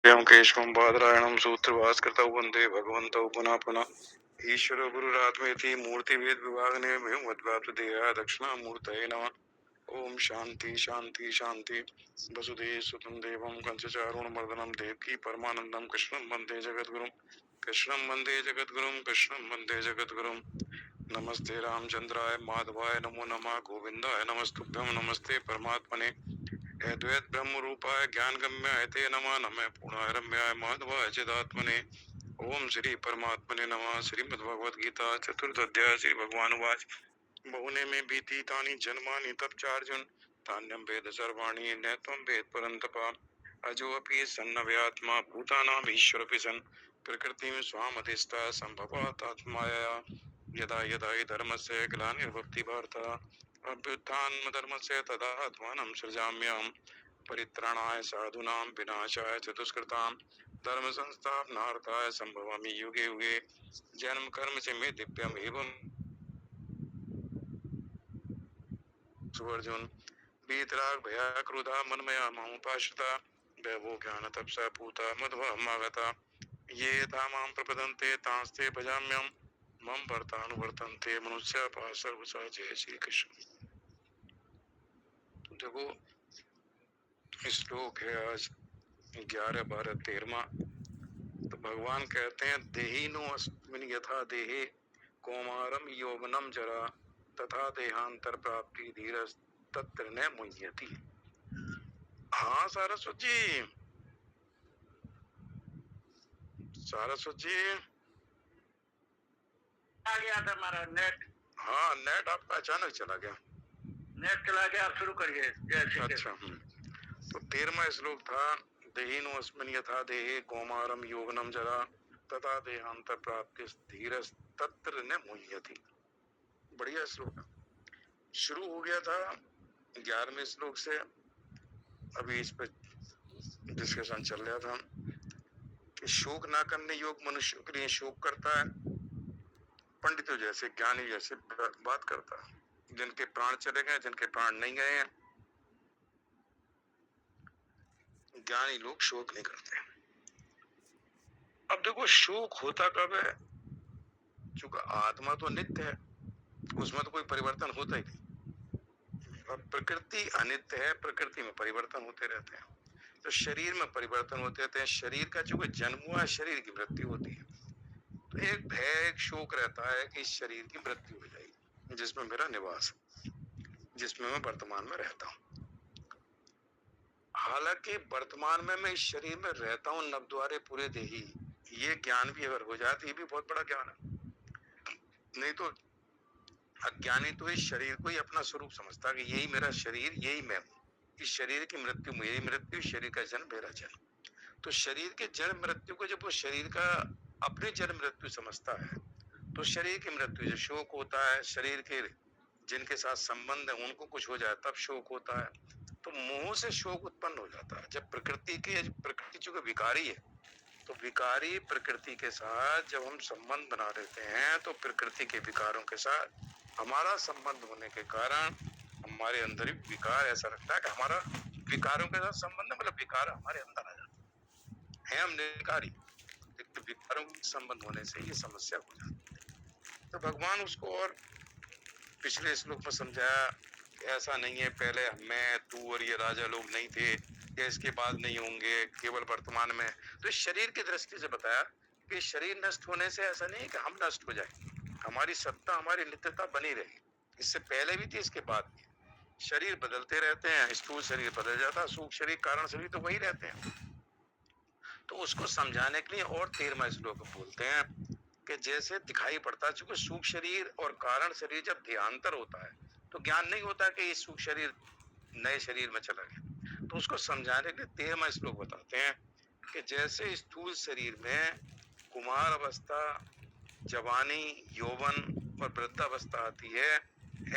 केशवं बादरायणं सूत्रभास्कृतौ वन्दे भगवन्तौ पुनः पुनः। ईश्वरो गुरुरात्मेति मूर्तिभेद विभागिने व्योमवद्व्याप्तदेहाय दक्षिणामूर्तये नमः। ओम शांति शांति शांति। वसुदेव सुतं देवं कंसचारूणमर्दनं देवकी परमानंदं कृष्णं वन्दे जगद्गुरुं। कृष्णं वन्दे जगद्गुरुं कृष्णं वन्दे जगद्गुरुं। नमस्ते रामचंद्राय माधवाय नमो नमः गोविंदाय नमस्तुभ्यं। नमस्ते परमात्मने अद्वैत ब्रह्म रूपाय ज्ञान गम्याय ते नमः। नमः पूर्णाय रम्याय माधवाय चिदात्मने। ओम श्री परमात्मने नमः। श्रीमद्भगवद गीता चतुर्थ अध्याय। श्री भगवान वाच बहुने में बीती तानि जन्मानि तप चार्जुन तान्यम वेद सर्वाणि न त्वं वेद परन्तप। अजो अपि सन्नव्यात्मा भूतानां ईश्वरपि सन् प्रकृतिं स्वामधिष्ठा संभवात् आत्माया। यदा यदा हि धर्मस्य ग्लानिर्भवति भारत अभ्युत्थानधर्मस्य तदात्मानं सृजाम्यहम्। परित्राणाय साधूनां विनाशाय च दुष्कृतां धर्म संस्थापनार्थाय संभवामि युगे युगे। जन्म कर्म च मे दिव्यम् एवं सुवर्जुन वीतराग भया क्रोधा मनमया मामुपाश्रिता वैभव ज्ञान तपसा पूता मध्वमागता। ये तामां प्रपदन्ते तांस्ते भजाम्यहम्। मम वर्तानुवर्तन्ते मनुष्याः सर्वसा। जय श्री कृष्ण। देखो श्लोक है आज 11, 12, 13। तो भगवान कहते हैं देहिनो अस्मिन् यथा देहे कौमारम यौवनम जरा तथा देहांतर प्राप्ति धीरज तत्र न मुह्यति। हाँ सारस्वत जी, सारस्वत जी आ गया था हमारा नेट। हाँ नेट आपका अचानक चला गया। नेट चला गया, आप शुरू करिए। अच्छा तो 13वां श्लोक था देहिनो अस्मिन् यथा देहे कौमारम यौवनम जरा तथा देहांतर प्राप्ति धीरज तत्र न मुह्यति। बढ़िया श्लोक शुरू हो गया था 11वें श्लोक से। अभी इस पर डिस्कशन चल रहा था कि शोक ना करने योग मनुष्य के लिए शोक करता है, पंडितों जैसे ज्ञानी जैसे बात करता है। जिनके प्राण चले गए, जिनके प्राण नहीं गए हैं, ज्ञानी लोग शोक नहीं करते। अब देखो शोक होता कब है? चूंकि आत्मा तो नित्य है, उसमें तो कोई परिवर्तन होता ही नहीं। अब प्रकृति अनित्य है, प्रकृति में परिवर्तन होते रहते हैं। तो शरीर में परिवर्तन होते रहते हैं। शरीर का जो जन्म हुआ, शरीर की मृत्यु होती है। तो एक भय, एक शोक रहता है कि इस शरीर की मृत्यु हो जाएगी जिसमें मेरा निवास है, जिसमें मैं वर्तमान में रहता हूँ। हालांकि वर्तमान में मैं इस शरीर में रहता हूँ, नवद्वारे पूरे देही, ये ज्ञान भी अगर हो जाए तो ये भी बहुत बड़ा ज्ञान है। नहीं तो अज्ञानी तो इस शरीर को ही अपना स्वरूप समझता कि यही मेरा शरीर, यही मैं हूँ। इस शरीर की मृत्यु मेरी मृत्यु, शरीर का जन्म मेरा जन्म। तो शरीर के जन्म मृत्यु को जब वो शरीर का अपने जन्म मृत्यु समझता है तो शरीर की मृत्यु जो शोक होता है, शरीर के जिनके साथ संबंध है उनको कुछ हो जाए तब शोक होता है। तो मोह से शोक उत्पन्न हो जाता है। जब प्रकृति चूंकि विकारी है, तो विकारी प्रकृति के साथ जब हम संबंध बना लेते हैं तो प्रकृति के विकारों के साथ हमारा संबंध होने के कारण हमारे अंदर ही विकार, ऐसा लगता है कि हमारा विकारों के साथ संबंध है, मतलब विकार हमारे अंदर आ जाता है। हम निकारी, तो विकारों के संबंध होने से ये समस्या हो जाती है। तो भगवान उसको और पिछले श्लोक में समझाया कि ऐसा नहीं है, पहले मैं, तू और ये राजा लोग नहीं थे, या इसके बाद नहीं होंगे, केवल वर्तमान में। तो शरीर की दृष्टि से बताया कि शरीर नष्ट होने से ऐसा नहीं है कि हम नष्ट हो जाए, हमारी सत्ता, हमारी नित्यता बनी रहेगी। इससे पहले भी थी, इसके बाद भी। शरीर बदलते रहते हैं, स्थूल शरीर बदल जाता है, सूक्ष्म शरीर, कारण शरीर तो वही रहते हैं। तो उसको समझाने के लिए और 13वां श्लोक बोलते हैं कि जैसे दिखाई पड़ता है, चूंकि सूक्ष्म शरीर और कारण शरीर जब देहांतर होता है तो ज्ञान नहीं होता कि ये सूक्ष्म शरीर नए शरीर में चला गया। तो उसको समझाने के लिए 13वां श्लोक बताते हैं कि जैसे स्थूल शरीर में कुमार अवस्था, जवानी, यौवन और वृद्धावस्था आती है,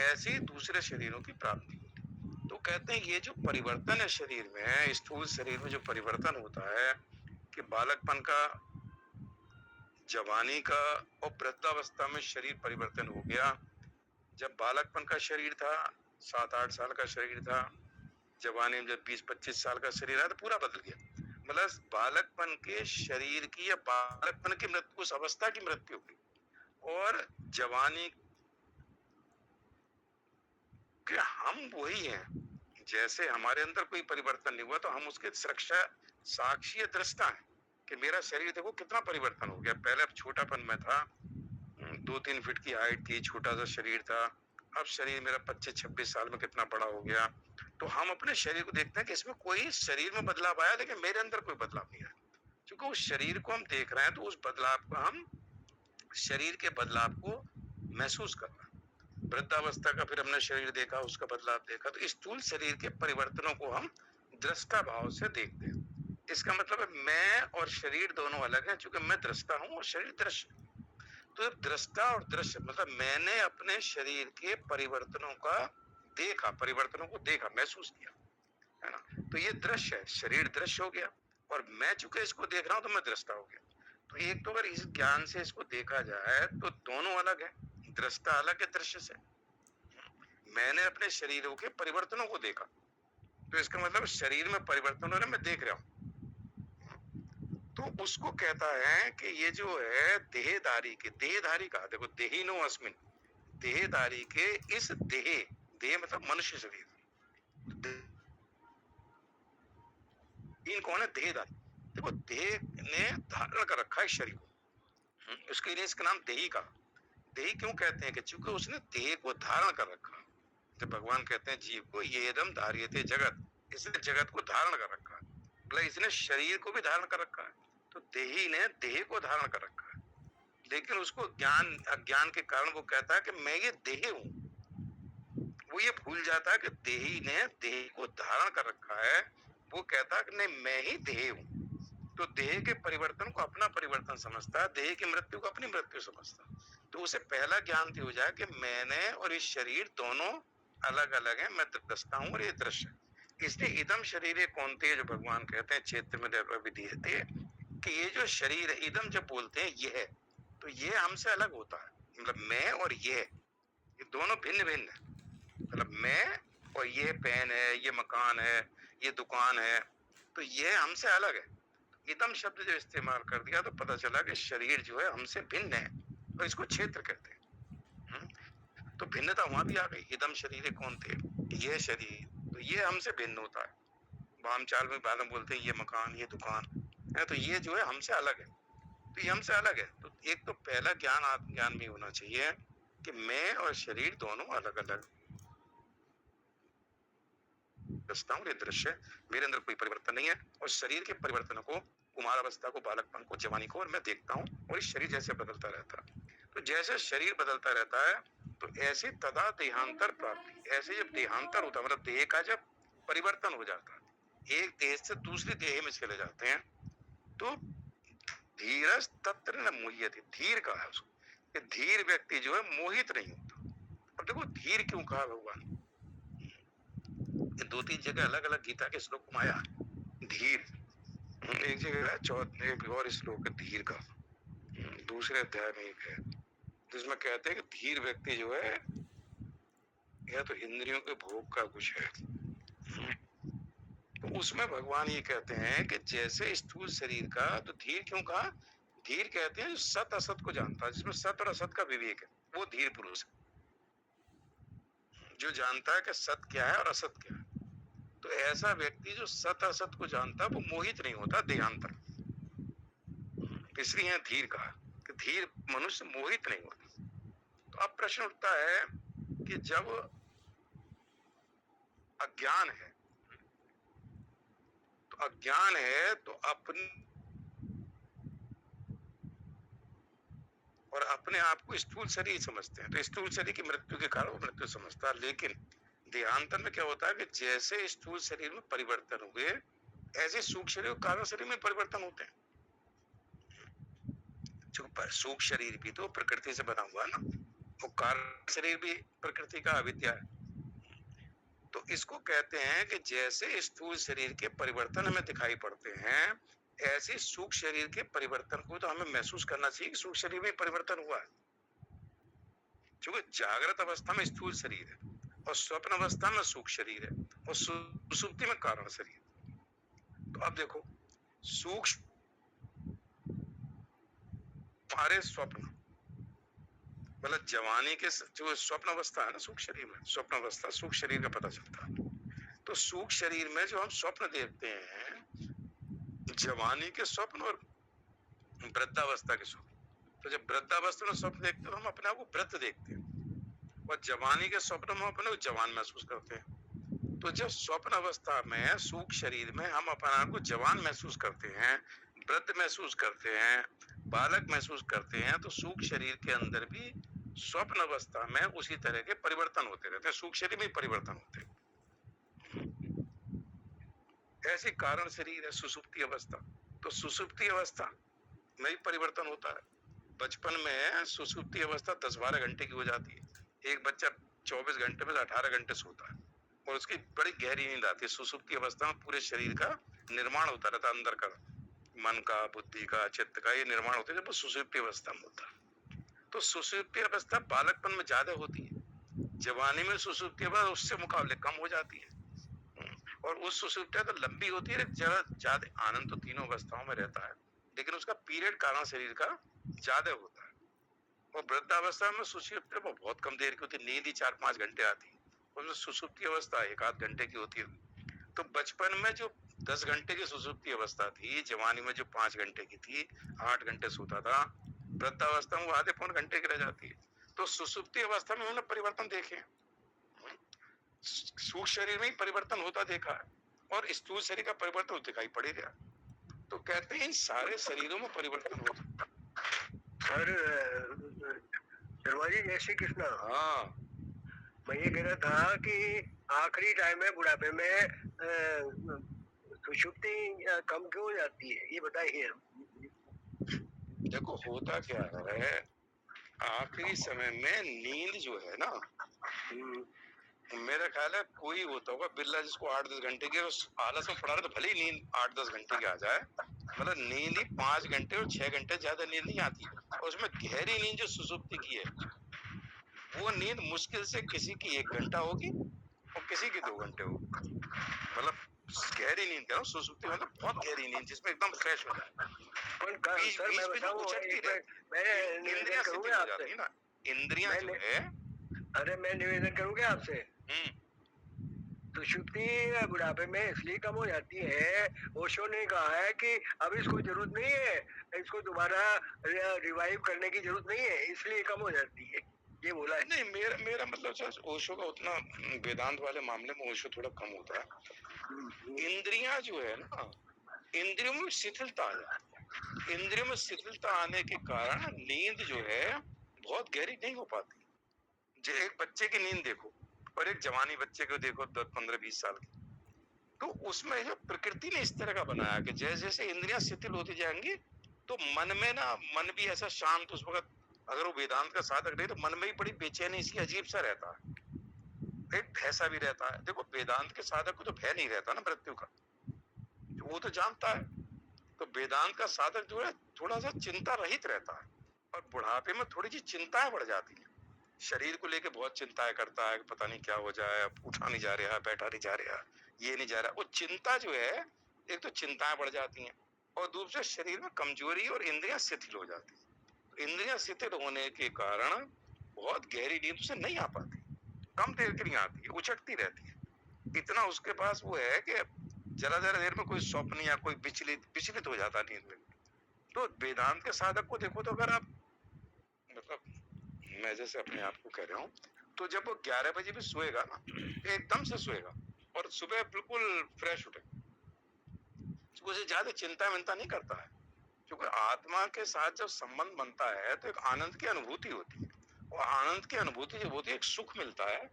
ऐसी दूसरे शरीरों की प्राप्ति होती है। तो कहते हैं ये जो परिवर्तन है शरीर में, स्थूल शरीर में जो परिवर्तन होता है कि बालकपन का, जवानी का और वृद्धावस्था में शरीर परिवर्तन हो गया। जब बालकपन का शरीर था, 7-8 साल का शरीर था, जवानी में जब 20-25 साल का शरीर आया तो पूरा बदल गया। मतलब बालकपन के शरीर की या बालकपन की मृत्यु, उस अवस्था की मृत्यु की, और जवानी के हम वही हैं। जैसे हमारे अंदर कोई परिवर्तन नहीं हुआ तो हम उसके सुरक्षा साक्षी या दृष्टा हैं कि मेरा शरीर देखो कितना परिवर्तन हो गया। पहले अब छोटापन में था, 2-3 फीट की हाइट थी, छोटा सा शरीर था, अब शरीर मेरा 25-26 साल में कितना बड़ा हो गया। तो हम अपने शरीर को देखते हैं कि इसमें कोई शरीर में बदलाव आया, लेकिन मेरे अंदर कोई बदलाव नहीं आया। क्योंकि उस शरीर को हम देख रहे हैं तो उस बदलाव को हम, शरीर के बदलाव को महसूस कर रहे हैं। वृद्धावस्था का फिर हमने शरीर देखा, उसका बदलाव देखा, तो स्थूल शरीर के परिवर्तनों को हम दृष्टा भाव से देखते हैं। इसका मतलब है मैं और शरीर दोनों अलग हैं, क्योंकि मैं दृष्टा हूं और शरीर दृश्य। तो दृष्टा और दृश्य मतलब मैंने अपने शरीर के परिवर्तनों का देखा, परिवर्तनों को देखा, महसूस किया, है ना। तो ये दृश्य है, शरीर दृश्य हो गया, और मैं चूंकि इसको देख रहा हूं तो मैं दृष्टा हो गया। तो एक तो अगर इस ज्ञान से इसको देखा जाए तो दोनों अलग है, दृष्टा अलग है दृश्य से। मैंने अपने शरीरों के परिवर्तनों को देखा, तो इसका मतलब शरीर में परिवर्तन हो रहा है, मैं देख रहा हूं। तो उसको कहता है कि ये जो है देहधारी के, देहधारी का देखो, देहिनो अस्मिन, देहधारी के इस देह, देह मतलब मनुष्य शरीर, इन कौन है, देहधारी। देखो देह ने धारण कर रखा है शरीर को, उसके लिए इसका नाम देही का। देही क्यों कहते हैं कि चूंकि उसने देह को धारण कर रखा। जब भगवान कहते हैं जीव को ये एकदम धार्यते जगत, इसने जगत को धारण कर रखा है, मतलब इसने शरीर को भी धारण कर रखा है। तो देही ने देह को धारण कर रखा है, लेकिन उसको ज्ञान, अज्ञान के कारण वो कहता है कि मैं ये देह हूं। वो ये भूल जाता है कि देही ने देह को धारण कर रखा है। वो कहता है कि नहीं मैं ही देह हूं। तो देह के परिवर्तन को अपना परिवर्तन समझता है, देह की मृत्यु को अपनी मृत्यु समझता है। तो उसे पहला ज्ञान हो जाए कि मैंने और इस शरीर दोनों अलग अलग है, मैं दृष्टा हूं और ये दृश्य है। इसलिए इदम शरीर कौन थे, जो भगवान कहते हैं क्षेत्र में विधीयते, कि ये जो शरीर है, इदम जब बोलते हैं ये है, तो ये हमसे अलग होता है। मतलब मैं और ये दोनों भिन्न भिन्न है। मतलब मैं और ये पेन है, ये मकान है, ये दुकान है, तो ये हमसे अलग है। इदम शब्द जो इस्तेमाल कर दिया तो पता चला कि शरीर जो है हमसे भिन्न है, और इसको क्षेत्र कहते हैं। तो भिन्नता वहां भी आ गई। इदम शरीर कौन थे, ये शरीर, तो ये हमसे भिन्न होता है। वामचाल में बाद में बोलते हैं ये मकान, ये दुकान है, तो ये जो है हमसे अलग है। तो ये हमसे अलग है। तो एक तो पहला ज्ञान आत्मज्ञान भी होना चाहिए कि मैं और शरीर दोनों अलग अलग ये दृश्य, मेरे अंदर कोई परिवर्तन नहीं है, और शरीर के परिवर्तनों को, कुमार अवस्था को, बालकपन को, जवानी को, और मैं देखता हूँ, और इस शरीर जैसे बदलता रहता है। तो जैसे शरीर बदलता रहता है, तो ऐसे तदा देहांतर प्राप्ति, ऐसे जब देहांतर होता है, मतलब देह का जब परिवर्तन हो जाता है, एक देह से दूसरे देह में चले जाते हैं, तो धीरज तत्र न मोह्यते, धीर कहा है उसको, कि धीर व्यक्ति जो है मोहित नहीं होता। अब देखो धीर क्यों कहा भगवान, ये 2-3 जगह अलग अलग गीता के श्लोक में आया धीर। एक जगह है चौथे, एक और श्लोक है धीर का, दूसरे अध्याय में एक है, जिसमें कहते हैं कि धीर व्यक्ति जो है यह तो इंद्रियों के भोग का कुछ है। तो उसमें भगवान ये कहते हैं कि जैसे स्थूल शरीर का, तो धीर क्यों कहा, धीर कहते हैं जो सत असत को जानता है, जिसमें सत और असत का विवेक है, वो धीर पुरुष है। जो जानता है कि सत क्या है और असत क्या है। तो ऐसा व्यक्ति जो सत असत को जानता है वो मोहित नहीं होता देहांतर। इसलिए धीर कहा कि धीर मनुष्य मोहित नहीं होता। तो अब प्रश्न उठता है कि जब अज्ञान है, तो अज्ञान है तो अपने और अपने आप को स्थूल शरीर समझते हैं, तो स्थूल शरीर की मृत्यु के कारण वो मृत्यु समझता है। लेकिन देहांतर में क्या होता है कि जैसे स्थूल शरीर में परिवर्तन हुए, ऐसे सूक्ष्म शरीर और कारण शरीर में परिवर्तन होते हैं। सूक्ष्म शरीर भी तो प्रकृति से बना हुआ है ना, वो कारण शरीर भी प्रकृति का अविद्या है। तो इसको कहते हैं कि जैसे स्थूल शरीर के परिवर्तन हमें दिखाई पड़ते हैं, ऐसे सूक्ष्म शरीर के परिवर्तन को तो हमें महसूस करना चाहिए कि सूक्ष्म शरीर में परिवर्तन हुआ है। क्योंकि जागृत अवस्था में स्थूल शरीर है, और स्वप्न अवस्था में सूक्ष्म शरीर है, और सुषुप्ति में कारण शरीर। तो अब देखो सूक्ष्म हमारे स्वप्न, मतलब जवानी के जो स्वप्न अवस्था है ना सूक्ष्म शरीर में, स्वप्न अवस्था सूक्ष्म शरीर का पता चलता है। तो सूक्ष्म शरीर में जो हम स्वप्न देखते हैं, जवानी के स्वप्न और वृद्धावस्था के स्वप्न, तो जब वृद्धावस्था में स्वप्न देखते हैं तो हम अपने आप को वृद्ध देखते हैं, और जवानी के स्वप्न में अपने को जवान महसूस करते हैं। तो जब स्वप्न अवस्था में सूक्ष्म शरीर में हम अपने आप को जवान महसूस करते हैं, वृद्ध महसूस करते हैं, बालक महसूस करते हैं, तो सूक्ष्म शरीर के अंदर भी स्वप्न अवस्था में उसी तरह के परिवर्तन होते रहते हैं, सूक्ष्म शरीर में परिवर्तन होते हैं। ऐसे कारण शरीर है सुसुप्ति अवस्था। तो सुसुप्ति अवस्था में ही परिवर्तन होता है। बचपन में सुसुप्ति अवस्था 10-12 घंटे की हो जाती है। एक बच्चा 24 घंटे में 18 घंटे सोता है और उसकी बड़ी गहरी नींद आती है। सुसुप्ति अवस्था में पूरे शरीर का निर्माण होता रहता है, अंदर का मन का, बुद्धि का, चित्त का, ये निर्माण होता है जब वो सुसुप्ति अवस्था में होता है। तो सुसुप्ति अवस्था बालकपन में ज्यादा होती है, जवानी में सुसुप्ति अवस्था उससे मुकाबले कम हो जाती है। और उस सुसुप्ति तो लंबी होती है, ज्यादा आनंद तो तीनों अवस्थाओं में रहता है, लेकिन उसका पीरियड कारण शरीर का ज्यादा होता है। और वृद्धावस्था में सुसुप्ति वो बहुत कम देर की होती है, नींद ही 4-5 घंटे आती है, उसमें सुसुप्ति अवस्था 1-8 घंटे की होती है। तो बचपन में जो 10 घंटे की सुसुप्ति अवस्था थी, जवानी में जो 5 घंटे की थी, 8 घंटे सोता था, वृद्धावस्था में वो आधे पौन घंटे की रह जाती है। तो सुसुप्ति अवस्था में उन्होंने परिवर्तन देखे, सूक्ष्म शरीर में ही परिवर्तन होता देखा है और स्थूल शरीर का परिवर्तन दिखाई पड़ ही गया। तो कहते हैं इन सारे शरीरों में परिवर्तन होता सर शर्मा जी, जय श्री कृष्णा। हाँ, मैं ये कह रहा था कि आखिरी टाइम में बुढ़ापे में सुषुप्ति कम क्यों हो जाती है, ये बताइए। देखो होता क्या है, आखिरी समय में नींद जो है ना, मेरा ख्याल है कोई होता होगा बिल्ला जिसको 8-10 घंटे की आलस में पड़ा रहे, तो भले ही नींद 8-10 घंटे की आ जाए, मतलब नींद ही 5 घंटे और 6 घंटे ज्यादा नींद नहीं आती। और उसमें गहरी नींद जो सुसुप्ति की है, वो नींद मुश्किल से किसी की 1 घंटा होगी और किसी की 2 घंटे होगी। मतलब गहरी नींद कह रहा हूँ, सुसुप्ति मतलब बहुत गहरी नींद जिसमें एकदम फ्रेश हो जाए, बीच में जो उछटती रहती, इंद्रियां शिथिल हो जाती है ना, इंद्रियां जो है। अरे मैं निवेदन करूंगा आपसे, सुषुप्ति बुढ़ापे में इसलिए कम हो जाती है, ओशो ने कहा है कि अब इसको जरूरत नहीं है, इसको दोबारा रिवाइव करने की जरूरत नहीं है, इसलिए कम हो जाती है, ये बोला है। नहीं, मेरा मतलब ओशो का उतना वेदांत वाले मामले में ओशो थोड़ा कम होता है। इंद्रियां जो है ना, इंद्रियों में शिथिलता आ जाती है, इंद्रियों में शिथिलता आने के कारण नींद जो है बहुत गहरी नहीं हो पाती। जो एक बच्चे की नींद देखो और एक जवानी बच्चे को देखो 10-15-20 साल की, तो उसमें जो प्रकृति ने इस तरह का बनाया कि जैसे जैसे इंद्रियां शिथिल होती जाएंगी तो मन में ना, मन भी ऐसा शांत उस वक्त, अगर वो वेदांत का साधक नहीं तो मन में भी बड़ी बेचैनी सी अजीब सा रहता है, एक भय सा भी रहता है। देखो वेदांत के साधक को तो भय नहीं रहता ना मृत्यु का, वो तो जानता है। तो वेदांत का साधक जो है थोड़ा सा चिंता रहित रहता है, और बुढ़ापे में थोड़ी सी चिंताएं बढ़ जाती है, शरीर को लेके बहुत चिंताएं करता है, पता नहीं क्या हो जाए, उठा नहीं जा रहा, बैठा नहीं जा रहा, ये नहीं जा रहा, वो चिंता जो है, एक तो चिंताएं बढ़ जाती हैं और दूसरे शरीर में कमजोरी और इंद्रियां शिथिल हो जाती है। तो इंद्रियां शिथिल होने के कारण बहुत गहरी नींद उसे नहीं आ पाती, कम देर के लिए आती है, उछटती रहती है। इतना उसके पास वो है कि जरा जरा देर में कोई स्वप्न या कोई विचलित हो जाता नींद में। तो वेदांत के साधक को देखो तो अगर आप, मतलब मैं जैसे अपने आप को कह रहा हूँ, तो जब वो 11 बजे भी सोएगा ना, एकदम से सोएगा और सुबह बिल्कुल फ्रेश उठेगा, उसे ज्यादा चिंता विंता नहीं करता है, क्योंकि आत्मा के साथ जब संबंध बनता है तो एक आनंद की अनुभूति होती है, और आनंद की अनुभूति जब होती है, एक सुख मिलता है,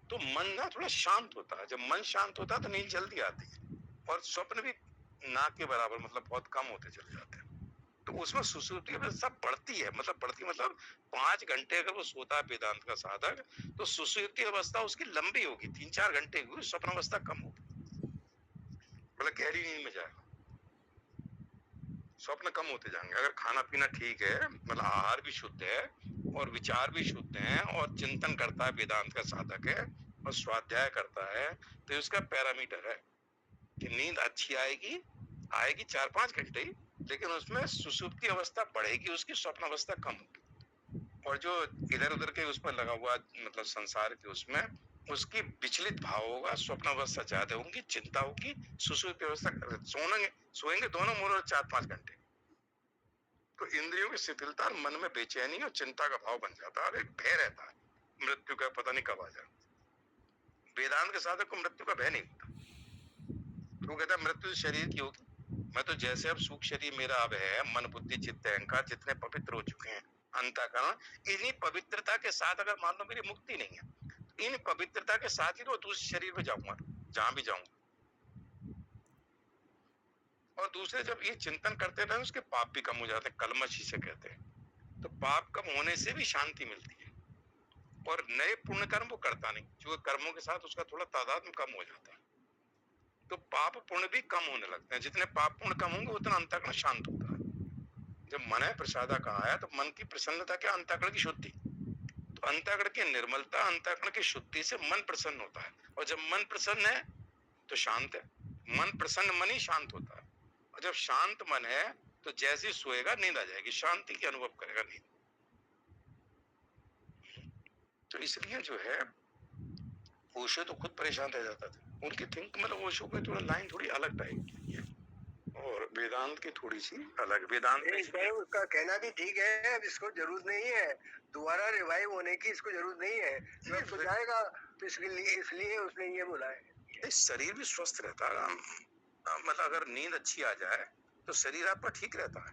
तो मन ना थोड़ा शांत होता है। जब मन शांत होता है तो नींद जल्दी आती है और स्वप्न भी ना के बराबर, मतलब बहुत कम होते चले जाते हैं। तो उसमें सुसुप्ति सब बढ़ती है, मतलब 5 घंटे अगर वो सोता है वेदांत का साधक, तो सुसुप्ति अवस्था उसकी लंबी होगी, 3-4 घंटे की, स्वप्न अवस्था कम होगी, मतलब गहरी नींद में जाएगा, स्वप्न कम होते जाएंगे। अगर खाना पीना ठीक है, मतलब आहार भी शुद्ध है और विचार भी शुद्ध है और चिंतन करता है, वेदांत का साधक है और स्वाध्याय करता है, तो उसका पैरामीटर है कि नींद अच्छी आएगी आएगी 4-5 घंटे ही, लेकिन उसमें सुषुप्ति अवस्था बढ़ेगी, उसकी स्वप्न अवस्था कम होगी। और जो इधर उधर के उस पर लगा हुआ मतलब संसार के उसमें उसकी विचलित भाव होगा, स्वप्न अवस्था ज्यादा होगी, चिंता होगी, सुषुप्ति अवस्था सोएंगे दोनों मूल 4-5 घंटे। तो इंद्रियों की शिथिलता, मन में बेचैनी और चिंता का भाव बन जाता है, एक भय रहता है मृत्यु का, पता नहीं कब आ जाए। वेदांत के साधक को मृत्यु का भय नहीं होता। वो कहता है मृत्यु शरीर की होगी, मैं तो जैसे अब सूक्ष्म शरीर मेरा अब है, मन बुद्धि चित्त अहंकार जितने पवित्र हो चुके हैं अंतःकरण, इन्हीं पवित्रता के साथ अगर मान लो मेरी मुक्ति नहीं है, इन पवित्रता के साथ ही तो दूसरे शरीर में जाऊंगा, जहां भी जाऊंगा। और दूसरे जब ये चिंतन करते रहे उसके पाप भी कम हो जाते हैं, कलमश इसे कहते हैं। तो पाप कम होने से भी शांति मिलती है, और नए पुण्य कर्म वो करता नहीं, जो कर्मों के साथ उसका थोड़ा तादाद में कम हो जाता है। तो पाप पुण्य भी कम होने लगते हैं, जितने पाप पुण्य कम होंगे उतना अंतःकरण शांत होता है। जब मन है प्रसादा कहा है, तो मन की प्रसन्नता क्या, अंतःकरण की शुद्धि। तो अंतःकरण की निर्मलता, अंतःकरण की शुद्धि से मन प्रसन्न होता है, और जब मन प्रसन्न है तो शांत है। मन प्रसन्न मन ही शांत होता है, और जब शांत मन है तो जैसे ही सोएगा नींद आ जाएगी, शांति की अनुभव करेगा नींद। तो इसलिए जो है ओशो तो खुद परेशान रह जाता था, उनकी थिंक मतलब ओशो की थोड़ा लाइन थोड़ी अलग टाइप की है, और वेदांत की थोड़ी सी अलग। वेदांत में उसका कहना भी ठीक है, अब इसको जरूरत नहीं है दोबारा रिवाइव होने की, इसको जरूरत नहीं है, जब तो जाएगा तो इसलिए उसने ये बोला है। शरीर भी स्वस्थ रहता है, मतलब अगर नींद अच्छी आ जाए तो शरीर आपका ठीक रहता है,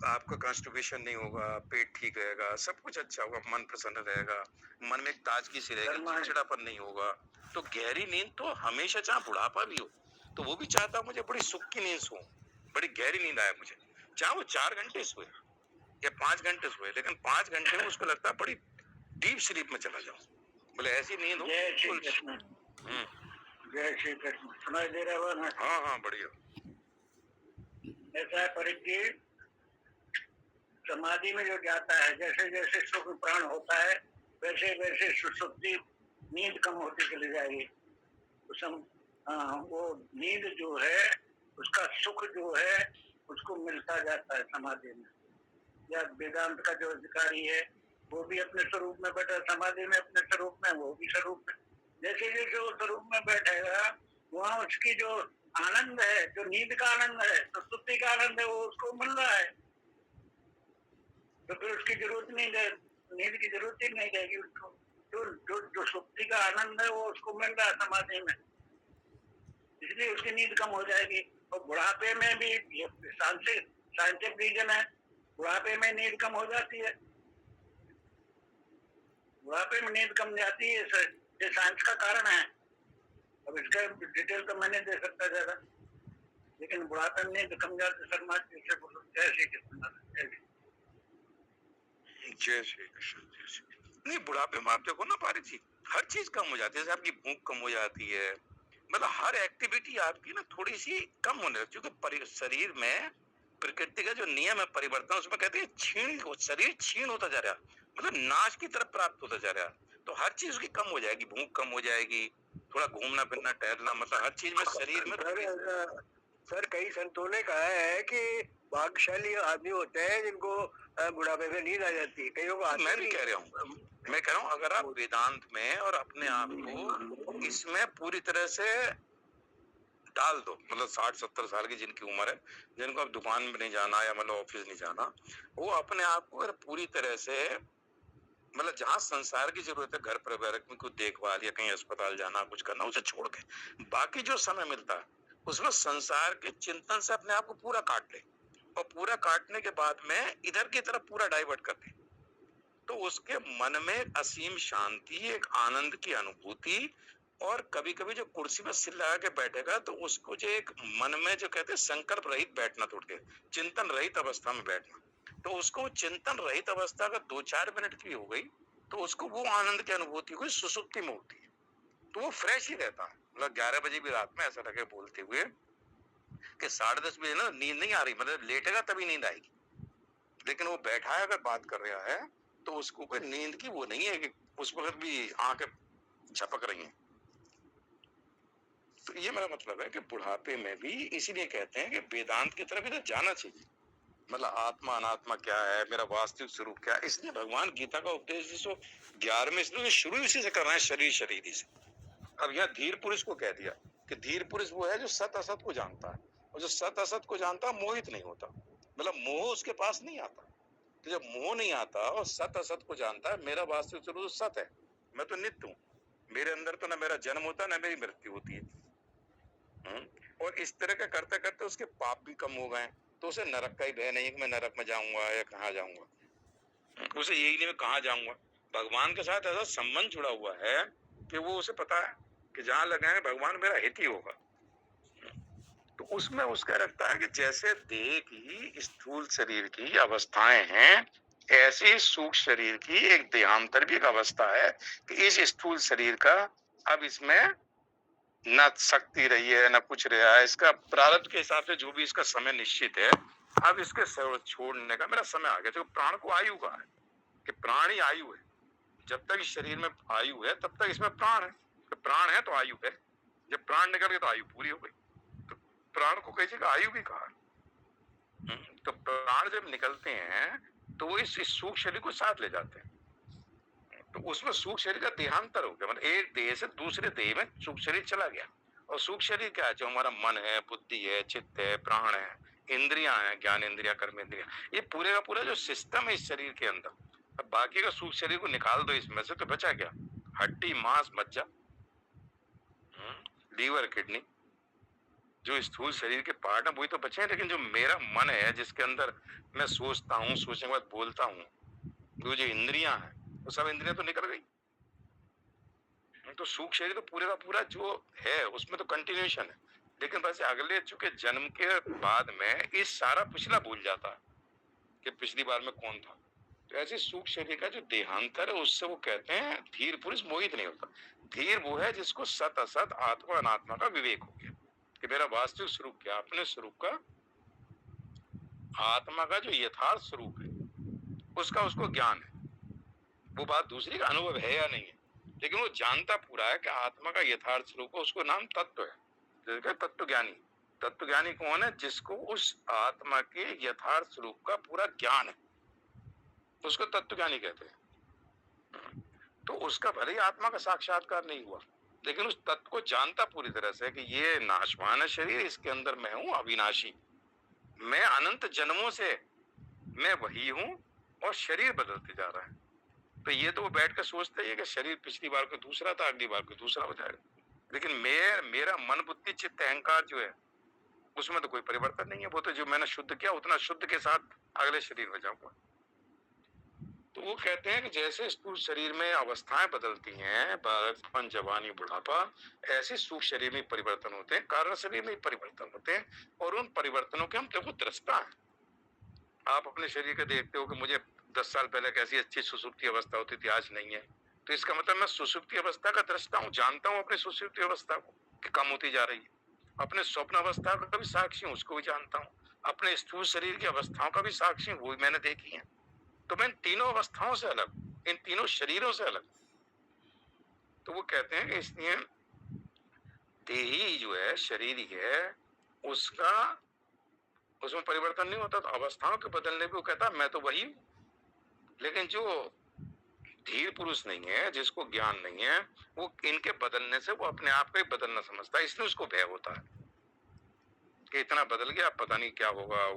आपका कॉन्स्टिपेशन नहीं होगा, पेट ठीक रहेगा, सब कुछ अच्छा होगा, मन प्रसन्न रहेगा, मन में ताजगी सी रहेगी, चिड़चिड़ापन नहीं होगा। तो गहरी नींद तो हमेशा, चाहे बुढ़ापा भी हो, तो वो भी चाहता मुझे बड़ी सुख की नींद सोऊं, बड़ी गहरी नींद आए मुझे, चाहे वो 4 घंटे सोए या 5 घंटे सोए, लेकिन 5 घंटे में उसको लगता है बड़ी डीप स्लीप में चला जाऊं, बोले ऐसी नींद हो। जय श्री कृष्ण, जय श्री कृष्ण, सुनाई दे रहा है ना? हाँ हाँ बढ़िया। ऐसा है परीक्षित, समाधि में जो जाता है, जैसे जैसे सुख प्राण होता है वैसे वैसे सुसुप्ति नींद कम होती चली जाएगी। वो नींद जो है उसका सुख जो है उसको मिलता जाता है समाधि में। या वेदांत का जो अधिकारी है वो भी अपने स्वरूप में बैठा, समाधि में अपने स्वरूप में, वो भी स्वरूप में, जैसे जैसे वो स्वरूप में बैठेगा वहाँ उसकी जो आनंद है, जो नींद का आनंद है, तो सुप्ति का आनंद है, वो उसको मिल रहा है, तो फिर उसकी जरूरत नहीं है, नींद की जरूरत ही नहीं रहेगी उसको। जो जो जो सुप्ति का आनंद है वो उसको मिल रहा है समाधि में, इसलिए उसकी नींद कम हो जाएगी। और बुढ़ापे में भी साइंटिफिक रीजन है, बुढ़ापे में नींद कम हो जाती है, बुढ़ापे में नींद कम जाती है, ये साइंस का कारण है। अब इसका डिटेल तो मैं नहीं दे सकता ज्यादा, लेकिन बुढ़ापे में नींद कम जाती है। शर्मा जी से बोलो जय श्री कृष्ण। जय श्री कृष्ण, जय श्री। नहीं, बुढ़ापे में आप देखो ना पारित जी, हर चीज कम हो जाती है, जैसे आपकी भूख कम हो जाती है, मतलब हर एक्टिविटी आपकी ना थोड़ी सी कम होने लगती है, क्योंकि शरीर में प्रकृति का जो नियम है परिवर्तन, उसमें कहते हैं शरीर क्षीण होता जा रहा है, मतलब नाश की तरफ प्राप्त होता जा रहा है। तो हर चीज की कम हो जाएगी, भूख कम हो जाएगी, थोड़ा घूमना फिरना टहलना, मतलब हर चीज में शरीर में। सर कई संतों ने कहा है कि भाग्यशाली आदमी होते हैं जिनको बुढ़ापे में नींद आ जाती है, कईयों को आती। मैं भी कह रहा हूँ, मैं कह रहा हूँ अगर आप वेदांत में और अपने आप को इसमें पूरी तरह से डाल दो, मतलब 60-70 साल की जिनकी उम्र है, जिनको अब दुकान में नहीं जाना या मतलब ऑफिस नहीं जाना, वो अपने आप को अगर पूरी तरह से, मतलब जहाँ संसार की जरूरत है, घर परिवार में कोई देखभाल या कहीं अस्पताल जाना कुछ करना, उसे छोड़ के बाकी जो समय मिलता है उसमें संसार के चिंतन से अपने आप को पूरा काट ले, और पूरा काटने के बाद में इधर की तरफ पूरा डाइवर्ट कर दे, तो उसके मन में असीम शांति, एक आनंद की अनुभूति, और कभी कभी जो कुर्सी में सिर लगा के बैठेगा तो उसको जो एक मन में जो कहते हैं संकल्प रहित बैठना, थोड़ी देर चिंतन रहित अवस्था में बैठना, तो उसको चिंतन रहित अवस्था का 2-4 मिनट की हो गई तो उसको वो आनंद की अनुभूति हुई, सुसुप्ति में होती है, तो वो फ्रेश ही रहता है। मतलब 11 बजे भी रात में ऐसा लगे बोलते हुए कि 10:30 बजे ना नींद नहीं आ रही, मतलब लेटेगा तभी नींद आएगी, लेकिन वो बैठा है अगर बात कर रहा है तो उसको कोई नींद की वो नहीं है कि उस वक्त भी आंखें झपक रही हैं। तो ये मेरा मतलब है कि बुढ़ापे में भी इसीलिए कहते हैं कि वेदांत की तरफ इधर जाना चाहिए। मतलब आत्मा अनात्मा क्या है, मेरा वास्तविक स्वरूप क्या है, इसलिए भगवान गीता का उपदेश जिसको 11वें श्लोक शुरू ही उसी से कर रहे हैं, शरीर शरीरी से। अब यहाँ धीर पुरुष को कह दिया कि धीर पुरुष वो है जो सत असत को जानता है, और जो सत असत को जानता है मोहित नहीं होता, मतलब मोह उसके पास नहीं आता। तो जब मोह नहीं आता और सत असत को जानता है, मेरा वास्तविक स्वरूप सत है, मैं तो नित्य हूँ, मेरे अंदर तो ना मेरा जन्म होता ना मेरी मृत्यु होती है। और इस तरह का करते करते उसके पाप भी कम हो गए, तो उसे नरक का ही भय नहीं कि मैं नरक में जाऊंगा या कहाँ जाऊंगा, उसे यही नहीं मैं कहाँ जाऊंगा। भगवान के साथ ऐसा संबंध जुड़ा हुआ है कि वो उसे पता है कि जहां लगाए भगवान मेरा हित ही होगा। तो उसमें उसका रखता है कि जैसे देह की स्थूल शरीर की अवस्थाएं हैं, ऐसे सूक्ष्म शरीर की एक देहांतर भी एक अवस्था है कि इस स्थूल शरीर का अब इसमें न शक्ति रही है न कुछ रहा है, इसका प्रारब्ध के हिसाब से जो भी इसका समय निश्चित है, अब इसके छोड़ने का मेरा समय आ गया। तो प्राण को आयु का है कि प्राण ही आयु है, जब तक इस शरीर में आयु है तब तक इसमें प्राण है, तो प्राण है तो आयु है, जब प्राण निकल गए तो आयु पूरी हो गई। तो प्राण को कई जगह आयु भी कहा। तो प्राण जब निकलते हैं तो वो इस सूक्ष्म शरीर को साथ ले जाते हैं, तो उसमें सूक्ष्म शरीर का देहांतर हो गया, मतलब एक देह से दूसरे देह में सूक्ष्म शरीर चला गया। और सूक्ष्म शरीर क्या है, जो हमारा मन है, बुद्धि है, चित्त है, प्राण है, इंद्रियां हैं, ज्ञान इंद्रिया, कर्म इंद्रिया, ये पूरे का पूरा जो सिस्टम है इस शरीर के अंदर। अब बाकी का सूक्ष्म शरीर को निकाल दो इसमें से, तो बचा क्या, हड्डी मांस मज्जा, लीवर किडनी, जो स्थूल शरीर के पार्ट है वही तो बचे हैं। लेकिन जो मेरा मन है जिसके अंदर मैं सोचता हूँ, सोचने के बाद बोलता हूँ, वो जो इंद्रियां हैं वो सब इंद्रियां तो निकल गई। तो सूक्ष्म शरीर तो पूरे का पूरा जो है उसमें तो कंटिन्यूएशन है, लेकिन बस अगले चूंकि जन्म के बाद में इस सारा पिछला भूल जाता है कि पिछली बार में कौन था। तो ऐसे सूक्ष्म शरीर का जो देहांतर है उससे वो कहते हैं धीर पुरुष मोहित नहीं होता। धीर वो है जिसको सत असत आत्मा अनात्मा का विवेक हो गया कि मेरा वास्तविक स्वरूप क्या, अपने स्वरूप का, आत्मा का जो यथार्थ स्वरूप है उसका उसको ज्ञान है। वो बात दूसरी का अनुभव है या नहीं है, लेकिन वो जानता पूरा है कि आत्मा का यथार्थ स्वरूप है, उसको नाम तत्व है। जैसे तत्व ज्ञानी, तत्व ज्ञानी कौन है, जिसको उस आत्मा के यथार्थ स्वरूप का पूरा ज्ञान है, उसको तत्व ज्ञानी कहते हैं। तो उसका भले ही आत्मा का साक्षात्कार नहीं हुआ, लेकिन उस तत्व को जानता पूरी तरह से कि ये नाशवान है शरीर, इसके अंदर मैं हूं अविनाशी, मैं अनंत जन्मों से मैं वही हूं और शरीर बदलते जा रहा है। तो ये तो वो बैठ कर सोचते ही कि शरीर पिछली बार को दूसरा था, अगली बार को दूसरा हो जाएगा, लेकिन मेरा मन बुद्धि चित्त अहंकार जो है उसमें तो कोई परिवर्तन नहीं है। वो तो जो मैंने शुद्ध किया उतना शुद्ध के साथ अगले शरीर में जाऊंगा। तो वो कहते हैं कि जैसे स्थूल शरीर में अवस्थाएं बदलती हैं, बालकपन, जवानी, बुढ़ापा, ऐसे सूक्ष्म शरीर में परिवर्तन होते हैं, कारण शरीर में परिवर्तन होते हैं, और उन परिवर्तनों के हम देखो दृष्टा हैं। आप अपने शरीर को देखते हो कि मुझे 10 साल पहले कैसी अच्छी सुसुप्ति अवस्था होती थी, आज नहीं है, तो इसका मतलब मैं सुसुप्ति अवस्था का दृष्टा हूँ, जानता हूँ अपनी सुसुप्ति अवस्था को कि कम होती जा रही है। अपने स्वप्न अवस्था का भी साक्षी हूँ, उसको भी जानता हूँ। अपने स्थूल शरीर की अवस्थाओं का भी साक्षी हूँ, वो भी मैंने देखी है। तो मैं इन तीनों अवस्थाओं से अलग, इन तीनों शरीरों से अलग। तो वो कहते हैं कि इसलिए देही जो है, शरीर ही है, उसका उसमें परिवर्तन नहीं होता। तो अवस्थाओं के बदलने पे वो कहता मैं तो वही हूँ। लेकिन जो धीर पुरुष नहीं है, जिसको ज्ञान नहीं है, वो इनके बदलने से वो अपने आप को ही बदलना समझता है, इसलिए उसको भय होता है कि इतना बदल गया, पता नहीं क्या होगा,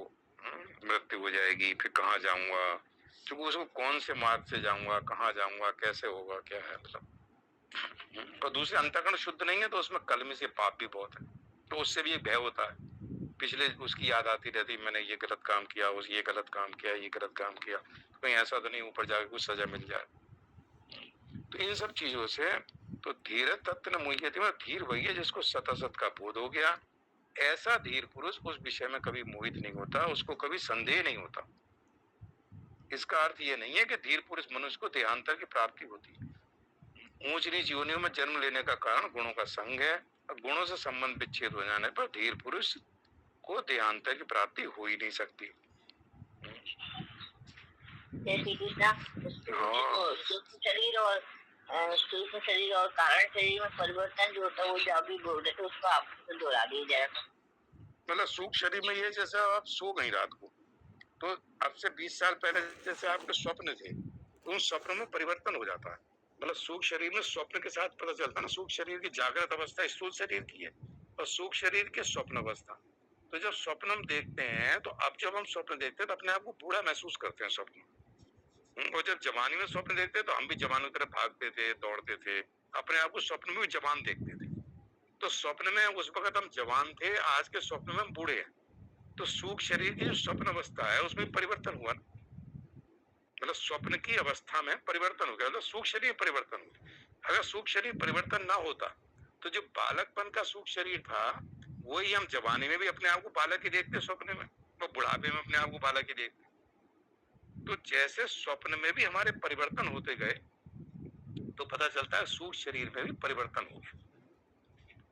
मृत्यु हो जाएगी, फिर कहाँ जाऊंगा, क्योंकि उसको कौन से मार्ग से जाऊंगा, कहाँ जाऊंगा, कैसे होगा, क्या है, मतलब। और दूसरे अंतःकरण शुद्ध नहीं है तो उसमें कलमी से पाप भी बहुत है, तो उससे भी एक भय होता है। पिछले उसकी याद आती रहती, मैंने ये गलत काम किया, उस ये गलत काम किया, ये गलत काम किया, तो कहीं ऐसा तो नहीं ऊपर जाकर कुछ सजा मिल जाए। तो इन सब चीजों से तो धीर तत्व न मुह्यति, मतलब धीर वही है जिसको सत असत का बोध हो गया। ऐसा धीर पुरुष उस विषय में कभी मोहित नहीं होता, उसको कभी संदेह नहीं होता। इसका अर्थ ये नहीं है कि धीर पुरुष मनुष्य को देहांतर की प्राप्ति होती है। ऊंच नीच योनियों में जन्म लेने का कारण गुणों का संग है, और गुणों से संबंध विच्छेद हो जाने पर धीर पुरुष को देहांतर की प्राप्ति हो ही नहीं सकती। जैसे गीता, उसको शरीर और सूक्ष्म शरीर और कारण शरीर में परिवर्तन जो होता है वो जो अभी बोल रहे थे उसको आप दोहरा दीजिए जरा। मतलब सूक्ष्म शरीर में ये जैसे आप सो गई रात को, तो अब से 20 साल पहले जैसे आपके स्वप्न थे, तो उन स्वप्नों में परिवर्तन हो जाता है। मतलब सूक्ष्म शरीर में स्वप्न के साथ पता चलता है ना, सूक्ष्म शरीर की जागृत अवस्था स्थूल शरीर की है और सूक्ष्म शरीर की स्वप्न अवस्था। तो जब स्वप्न हम देखते हैं, तो अब जब हम स्वप्न देखते हैं तो अपने आप को बूढ़ा महसूस करते हैं स्वप्न में। और जब जवानी में स्वप्न देखते हैं तो हम भी जवानों की तरह भागते थे, दौड़ते थे, अपने आप को स्वप्न में भी जवान देखते थे। तो स्वप्न में उस वक्त हम जवान थे, आज के स्वप्न में हम बूढ़े हैं। तो सूक्ष्म शरीर की जो स्वप्न अवस्था है उसमें परिवर्तन हुआ ना। मतलब स्वप्न की अवस्था में परिवर्तन हो गया, मतलब सूक्ष्म शरीर परिवर्तन हो गया। अगर सूक्ष्म शरीर परिवर्तन ना होता तो जो बालकपन का सूक्ष्म शरीर था वही हम जवानी में भी अपने आप को बालक ही देखते स्वप्न में, और बुढ़ापे में अपने आप को बालक ही देखते। तो जैसे स्वप्न में भी हमारे परिवर्तन होते गए तो पता चलता है सूक्ष्म शरीर में भी परिवर्तन हो गया।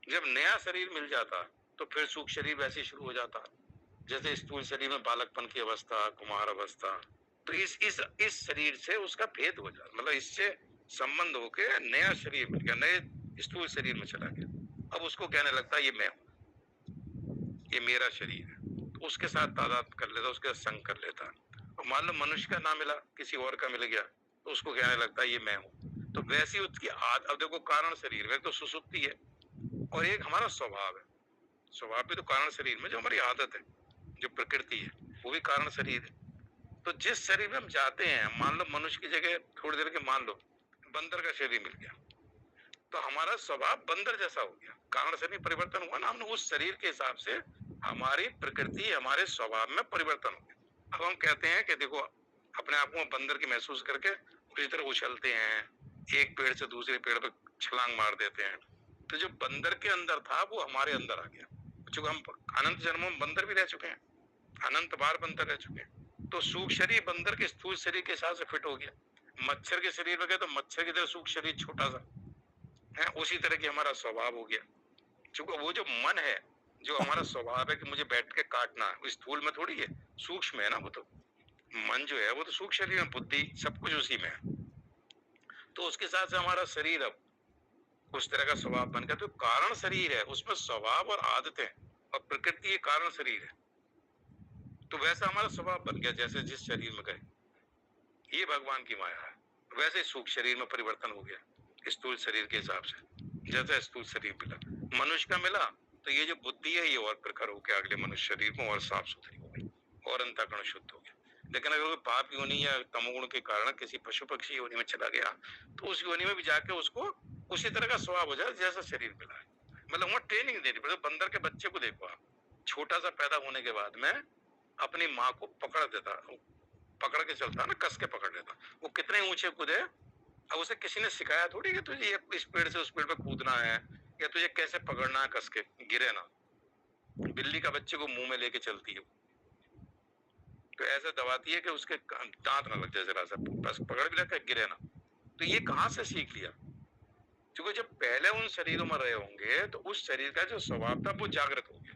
जब नया शरीर मिल जाता तो फिर सूक्ष्म शरीर वैसे शुरू हो जाता, जैसे स्थूल शरीर में बालकपन की अवस्था, कुमार अवस्था। तो इस शरीर से उसका भेद हो जाता, मतलब इससे संबंध होके नया शरीर मिल गया, नए स्थूल शरीर में चला गया। अब उसको कहने लगता है ये मैं हूँ, ये मेरा शरीर है। तो उसके साथ तादाद कर लेता, उसके साथ संग कर लेता। और मान लो मनुष्य का ना मिला, किसी और का मिल गया, तो उसको कहने लगता है ये मैं हूँ। तो वैसी उसकी अब देखो कारण शरीर में तो सुसुप्ति है और एक हमारा स्वभाव है। स्वभाव भी तो कारण शरीर में जो हमारी आदत है, जो प्रकृति है, वो भी कारण शरीर है। तो जिस शरीर में हम जाते हैं, मान लो मनुष्य की जगह थोड़ी देर के मान लो बंदर का शरीर मिल गया, तो हमारा स्वभाव बंदर जैसा हो गया। कारण शरीर परिवर्तन हुआ ना, हमने उस शरीर के हिसाब से हमारी प्रकृति, हमारे स्वभाव में परिवर्तन हो गया। अब हम कहते हैं कि देखो अपने आप को बंदर की महसूस करके उसी तरह उछलते हैं, एक पेड़ से दूसरे पेड़ पर छलांग मार देते हैं। तो जो बंदर के अंदर था वो हमारे अंदर आ गया, क्योंकि हम अनंत जन्मों में बंदर भी रह चुके हैं, अनंत बार बंदर रह चुके हैं। तो सूक्ष्म शरीर बंदर के स्थूल शरीर के हिसाब से फिट हो गया। मच्छर के शरीर में गए तो मच्छर की तरह सूक्ष्म शरीर छोटा सा है, उसी तरह की हमारा स्वभाव हो गया। क्योंकि वो जो मन है, जो हमारा स्वभाव है कि मुझे बैठ के काटना है, स्थूल में थोड़ी है, सूक्ष्म है ना। वो तो मन जो है वो तो सूक्ष्म शरीर में, बुद्धि सब कुछ उसी में है। तो उसके साथ से हमारा शरीर अब उस तरह का स्वभाव बन गया। तो कारण शरीर है, उसमें स्वभाव और आदतें और प्रकृति ये कारण शरीर है। तो वैसा हमारा स्वभाव बन गया, जैसे जिस शरीर में गए, ये भगवान की माया है। वैसे सूक्ष्म शरीर में परिवर्तन हो गया स्थूल शरीर के हिसाब से। जैसा स्थूल शरीर मिला, मनुष्य का मिला, तो ये जो बुद्धि है ये और प्रखर होकर अगले मनुष्य शरीर में और साफ सुथरी हो गई और अंतःकरण शुद्ध हो गया। लेकिन अगर पाप योनि या तमोगुण के कारण किसी पशु पक्षी योनि में चला गया, तो उस योनि में भी जाके उसको उसी तरह का स्वभाव हो जाए जैसा शरीर मिला है। मतलब वहाँ ट्रेनिंग देनी पड़ेगी। बंदर के बच्चे को देखो आप, छोटा सा पैदा होने के बाद में अपनी माँ को पकड़ देता, पकड़ के चलता ना, कस के पकड़ लेता। वो कितने ऊंचे कूदे, अब उसे किसी ने सिखाया थोड़ी कि तुझे इस पेड़ से उस पेड़ पे कूदना है या तुझे कैसे पकड़ना है कस के, गिरे ना। बिल्ली का बच्चे को मुंह में लेके चलती है, तो ऐसे दबाती है कि उसके दांत ना लग जाए जरा सा, बस पकड़ भी रखा, गिरे ना। तो ये कहाँ से सीख लिया? क्योंकि जब पहले उन शरीरों में रहे होंगे तो उस शरीर का जो स्वभाव था वो जागृत हो गया।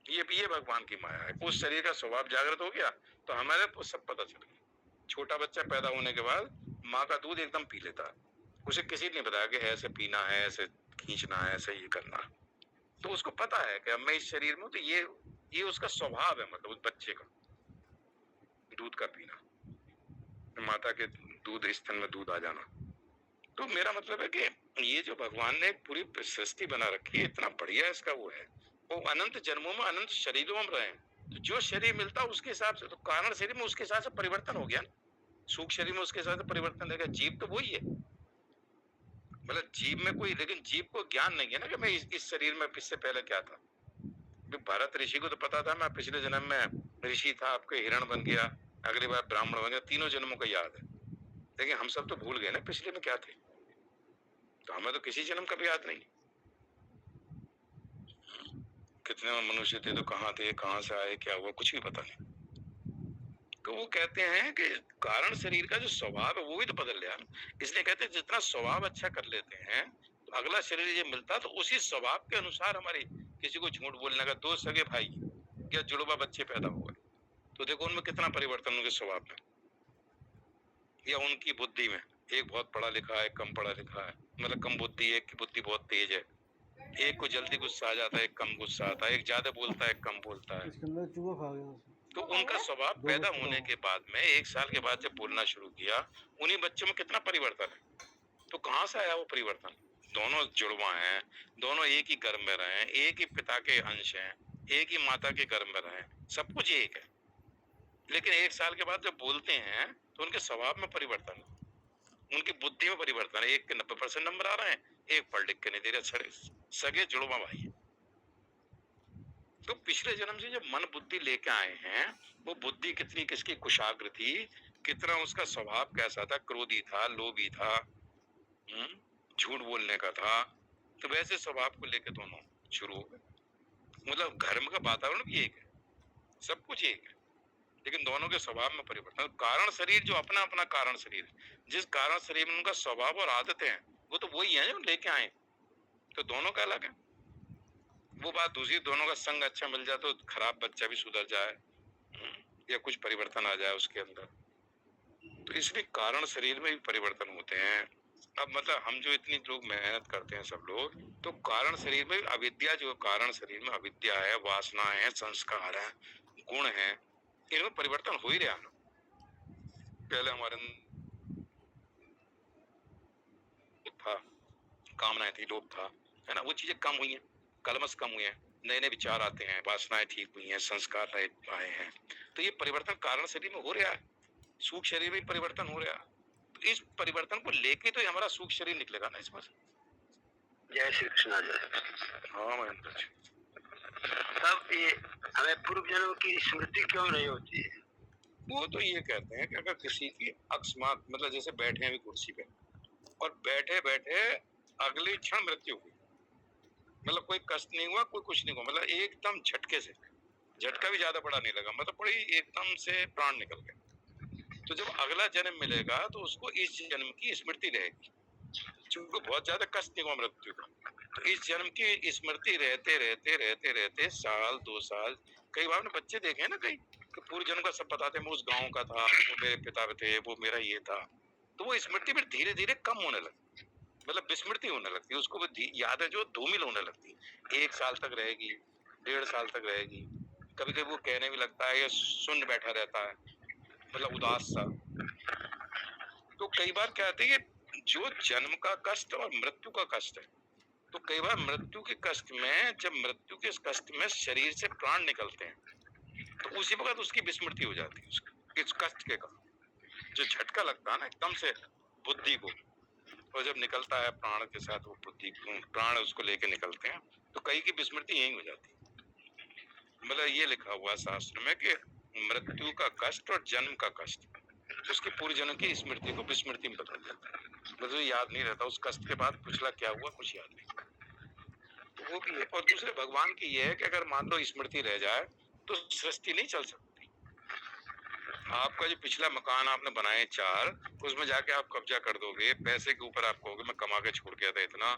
ये भगवान की माया है। उस शरीर का स्वभाव जागृत हो गया तो हमारे को सब पता चल गया। छोटा बच्चा पैदा होने के बाद माँ का दूध एकदम पी लेता है, उसे किसी ने नहीं बताया कि ऐसे पीना है, ऐसे खींचना है, ऐसे ये करना है। तो उसको पता है कि अब मैं इस शरीर में हूं, तो ये उसका स्वभाव है। मतलब उस बच्चे का दूध का पीना, माता के दूध स्तन में दूध आ जाना। तो मेरा मतलब है कि ये जो भगवान ने पूरी सृष्टि बना रखी है, इतना बढ़िया इसका वो है। वो अनंत जन्मों में अनंत शरीरों में रहे, तो जो शरीर मिलता उसके हिसाब से, तो कारण शरीर में उसके हिसाब से परिवर्तन हो गया। सूक्ष्म शरीर में उसके हिसाब से परिवर्तन रहेगा। जीव तो वही है, मतलब जीव में कोई, लेकिन जीव को ज्ञान नहीं है ना कि मैं इस शरीर में इससे पहले क्या था। भरत ऋषि को तो पता था मैं पिछले जन्म में ऋषि था, आपके हिरण बन गया, अगली बार ब्राह्मण बन गया, तीनों जन्मों का याद है। लेकिन हम सब तो भूल गए ना पिछले में क्या थे, तो हमें तो किसी जन्म का भी याद नहीं। कितने मनुष्य थे, तो कहाँ थे, कहाँ से आए, क्या हुआ, कुछ भी पता नहीं। तो वो कहते हैं कि कारण शरीर का जो स्वभाव है वो भी तो बदल गया। इसलिए कहते हैं जितना स्वभाव अच्छा कर लेते हैं तो अगला शरीर ये मिलता तो उसी स्वभाव के अनुसार हमारी, किसी को झूठ बोलने का, दो सगे भाई या जुड़वा बच्चे पैदा हुए तो देखो उनमें कितना परिवर्तन उनके स्वभाव में या उनकी बुद्धि में। एक बहुत पढ़ा लिखा है, कम पढ़ा लिखा है, मतलब कम बुद्धि, एक की बुद्धि बहुत तेज है, एक को जल्दी गुस्सा आ जाता है, एक कम गुस्सा आता है, एक ज्यादा बोलता है, एक कम बोलता है। इसके अंदर चूहा खा गया उसे। तो उनका स्वभाव दो पैदा बच्चे होने का के बाद में 1 साल के बाद जब बोलना शुरू किया, उन्हीं बच्चों में कितना परिवर्तन है। तो कहाँ से आया वो परिवर्तन? दोनों जुड़वा हैं, दोनों एक ही गर्भ में रहे, एक ही पिता के अंश हैं, एक ही माता के गर्भ में रहे, सब कुछ एक है। लेकिन 1 साल के बाद जब बोलते हैं तो उनके स्वभाव में परिवर्तन है, उनकी बुद्धि में परिवर्तन है। एक के 90% नंबर आ रहे हैं, एक पढ़ लिख के नहीं दे रहे, सगे जुड़वा भाई है। तो पिछले जन्म से जब मन बुद्धि लेके आए हैं, वो बुद्धि कितनी किसकी कुशाग्र थी, कितना उसका स्वभाव कैसा था, क्रोधी था, लोभी था, झूठ बोलने का था, तो वैसे स्वभाव को लेके दोनों शुरू हो गए। मतलब धर्म का वातावरण भी एक है, सब कुछ एक है, लेकिन दोनों के स्वभाव में परिवर्तन। कारण शरीर जो अपना अपना कारण शरीर, जिस कारण शरीर में उनका स्वभाव और आदतें हैं, वो तो वही है जो लेके आए, तो दोनों का अलग है। वो बात दूसरी, दोनों का संग अच्छा मिल जाए तो खराब बच्चा भी सुधर जाए, या कुछ परिवर्तन आ जाए उसके अंदर। तो इसलिए कारण शरीर में भी परिवर्तन होते हैं। अब मतलब हम जो इतनी लोग मेहनत करते हैं सब लोग, तो कारण शरीर में अविद्या, जो कारण शरीर में अविद्या है, वासना है, संस्कार है, गुण है, इनमें परिवर्तन हो ही रहा है। पहले हमारे था, कामनाएं थी, लोभ था, है ना, वो चीजें कम हुई हैं, कलमश कम हुए हैं, नए नए विचार आते हैं, वासनाएं ठीक हुई हैं, संस्कार नए आए हैं। तो ये परिवर्तन कारण शरीर में हो रहा है, सूक्ष्म शरीर में परिवर्तन हो रहा है। तो इस परिवर्तन को लेके तो हमारा सूक्ष्म शरीर निकलेगा ना इसमें। जय श्री कृष्णा। जय। हाँ महेंद्र जी। तब ये हमें पूर्व जन्म की स्मृति क्यों नहीं होती है? वो तो ये कहते हैं कि अगर किसी की अकस्मात, मतलब जैसे बैठे हैं अभी कुर्सी पे, और बैठे बैठे अगले क्षण मृत्यु हुई, मतलब कोई कष्ट नहीं हुआ, कोई कुछ नहीं हुआ, मतलब एकदम झटके से, झटका भी ज्यादा बड़ा नहीं लगा, मतलब बड़ी एकदम से प्राण निकल गए। तो जब अगला जन्म मिलेगा तो उसको इस जन्म की स्मृति रहेगी, क्योंकि बहुत ज्यादा कष्ट नहीं हुआ मृत्यु का। तो इस जन्म की स्मृति रहते रहते रहते रहते साल 2 साल, कई बार बच्चे देखे हैं ना, कई पूर्व जन्म का सब बताते हैं, मैं उस गांव का था, वो मेरे पिता थे, वो मेरा ये था। तो वो स्मृति फिर धीरे धीरे कम होने लगती, मतलब विस्मृति होने लगती है, उसको यादें जो धूमिल होने लगती, 1 साल तक रहेगी, 1.5 साल तक रहेगी, कभी कभी वो कहने भी लगता है, या शून्य बैठा रहता है, मतलब उदास सा। तो कई बार क्या कहते हैं, जो जन्म का कष्ट और मृत्यु का कष्ट है, तो कई बार मृत्यु के कष्ट में, जब मृत्यु के कष्ट में शरीर से प्राण निकलते हैं, तो उसी वक्त उसकी विस्मृति हो जाती है, उसकी इस कष्ट के कारण जो झटका लगता है ना एकदम से बुद्धि को, और जब निकलता है प्राण के साथ, वो बुद्धि प्राण उसको लेके निकलते हैं, तो कई की विस्मृति यही हो जाती है। मतलब ये लिखा हुआ है शास्त्र में कि मृत्यु का कष्ट और जन्म का कष्ट उसकी पूरी जन्म की स्मृति को विस्मृति में बदल देता है, मतलब याद नहीं रहता उस कष्ट के बाद पिछला क्या हुआ, कुछ याद नहीं। तो वो भी है। और दूसरे भगवान की ये है कि अगर मान लो स्मृति रह जाए तो सृष्टि नहीं चल सकती। आपका जो पिछला मकान आपने बनाए 4, उसमें जाके आप कब्जा कर दोगे, पैसे के ऊपर आप कहोगे मैं कमा के छोड़ गया था इतना,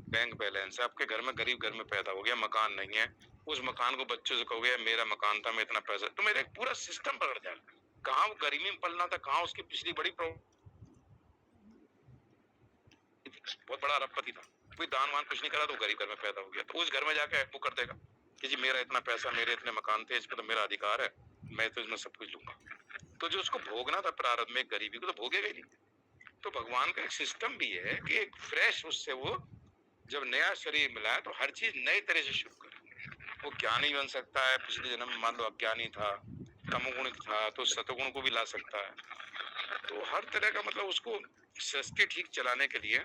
बैंक बैलेंस है, आपके घर में गरीब घर में पैदा हो गया, मकान नहीं है, उस मकान को बच्चों से कहोगे मेरा मकान था, मैं इतना पैसा, तो मेरा एक पूरा सिस्टम पकड़ जाएगा। कहाँ वो गरीबी में पलना था, कहाँ उसकी पिछली बड़ी बहुत बड़ा अरबपति था, कोई दान वान कुछ नहीं करा तो गरीब घर में पैदा हो गया, तो उस घर में जाके वो कर देगा कि जी मेरा इतना पैसा, मेरे इतने मकान थे, इस पर तो मेरा अधिकार है, मैं तो इसमें सब कुछ लूंगा। तो जो उसको भोगना था प्रारब्ध में गरीबी को, तो भोगेगा ही नहीं। तो भगवान का एक सिस्टम भी है कि एक फ्रेश उससे वो जब नया शरीर मिला है तो हर चीज नए तरह से शुरू करे। वो ज्ञानी बन सकता है, पिछले जन्म में मान लो अज्ञानी था, तमोगुण था, तो सतगुण को भी ला सकता है। तो हर तरह का मतलब उसको सृष्टि ठीक चलाने के लिए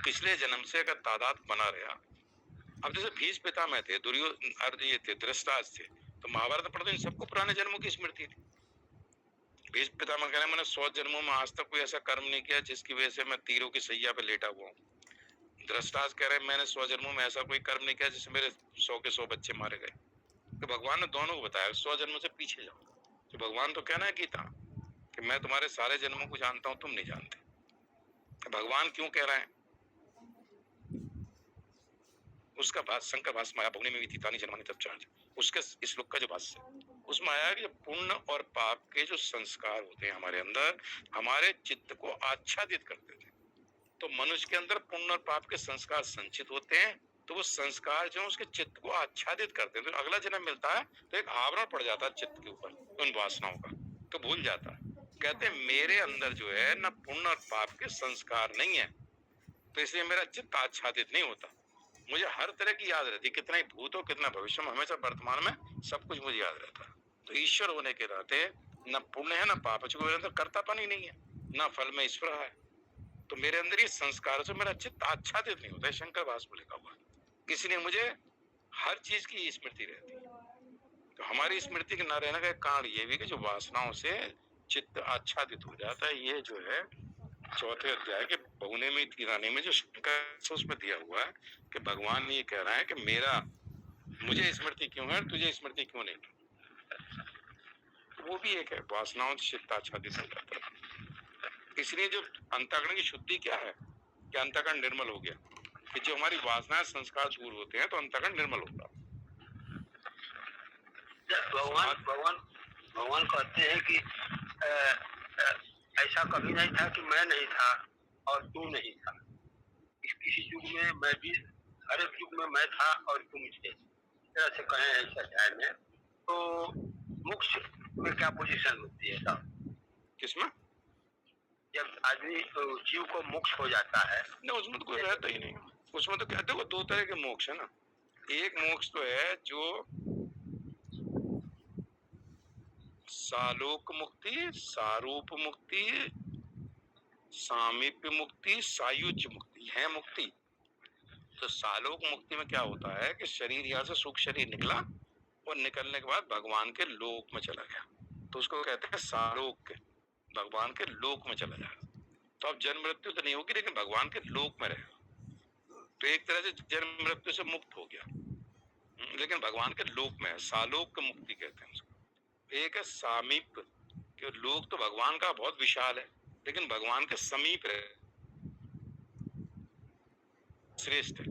पिछले जन्म से अगर तादाद बना रहा। अब जैसे भीष्म पितामह थे, दुर्योधन, अर्जुन ये थे, धृतराष्ट्र थे, तो महाभारत पढ़ते इन सबको पुराने जन्मों की स्मृति थी। भीष्म पितामह कह रहे मैंने 100 जन्मों में आज तक कोई ऐसा कर्म नहीं किया जिसकी वजह से मैं तीरों की सैया पे लेटा हुआ हूँ। धृतराष्ट्र कह रहे मैंने 100 जन्मों में ऐसा कोई कर्म नहीं किया जिससे मेरे 100 के 100 बच्चे मारे गए। तो भगवान ने दोनों को बताया 100 जन्मों से पीछे जाओ। तो भगवान तो कहना है गीता कि मैं तुम्हारे सारे जन्मों को जानता हूँ, तुम नहीं जानते। तो भगवान क्यों कह रहे हैं, उसका भाष्य शंकर भाष्य माया भुगने में भी थी तानी जन्मानी तब चार्ज, उसके श्लोक का जो भाष्य उसमें आया कि पुण्य और पाप के जो संस्कार होते हैं हमारे अंदर, हमारे चित्त को आच्छादित करते थे। तो मनुष्य के अंदर पुण्य और पाप के संस्कार संचित होते हैं, तो वो संस्कार जो उसके चित्त को आच्छादित करते हैं। तो अगला जन्म मिलता है तो एक आवरण पड़ जाता है चित्त के ऊपर उन वासनाओं का, तो भूल जाता है। कहते हैं मेरे अंदर जो है न पुण्य और पाप के संस्कार नहीं है, तो इसलिए मेरा चित्त आच्छादित नहीं होता। मुझे हर तरह की याद रहती, कितना ही भूत हो कितना भविष्य में, हमेशा वर्तमान में सब कुछ मुझे याद रहता है। तो ईश्वर होने के नाते न पुण्य है न पाप है, मेरे अंदर कर्तापन ही नहीं है, न फल में ईश्वर है, तो मेरे अंदर ये संस्कार से मेरा चित्त आच्छादित नहीं होता। शंकर भाष में लिखा हुआ है। इसलिए मुझे हर चीज की स्मृति रहती है। तो हमारी स्मृति के न रहने का कारण ये भी कि जो वासनाओं से चित्त आच्छादित हो जाता है। ये जो है चौथे अध्याय के बहुने में तीराने में जो शंकर उसमें दिया हुआ है कि भगवान ये कह रहा है कि मेरा मुझे स्मृति क्यों है, तुझे स्मृति क्यों नहीं। वो भी एक है, वासनाओं से चित्त आच्छादित हो जाता है। इसलिए जो अंतःकरण की शुद्धि क्या है कि अंतःकरण निर्मल हो गया, कि जो हमारी वासनाएं संस्कार दूर होते हैं तो अंतःकरण निर्मल होता है। भगवान भगवान भगवान कहते हैं कि ऐसा कभी नहीं था कि मैं नहीं था और तू नहीं था। किसी युग में मैं भी, हर एक युग में मैं था और तुम थे, इस तरह से कहें ऐसा अध्याय में। तो मोक्ष में क्या पोजीशन होती है साहब? किसमें? जब आदमी जीव को मोक्ष हो जाता है ना, उसमें तो कोई रहता ही नहीं। उसमें तो कहते हो दो तरह के मोक्ष है ना। एक मोक्ष तो है जो सालोक मुक्ति, सारूप मुक्ति, सामीप्य मुक्ति, सायुज्य मुक्ति है मुक्ति। तो सालोक मुक्ति में क्या होता है कि शरीर यहाँ से सूक्ष्म शरीर निकला और निकलने के बाद भगवान के लोक में चला गया, तो उसको कहते हैं सालोक, भगवान के लोक में चला जाएगा। तो अब जन्म मृत्यु तो नहीं होगी लेकिन भगवान के लोक में रहेगा। तो एक तरह से जन्म मृत्यु से मुक्त हो गया, लेकिन भगवान के लोक में है। सालोक मुक्ति कहते हैं उसको। एक है सामीप, कि लोक तो भगवान का बहुत विशाल है लेकिन भगवान के समीप रहे, श्रेष्ठ है।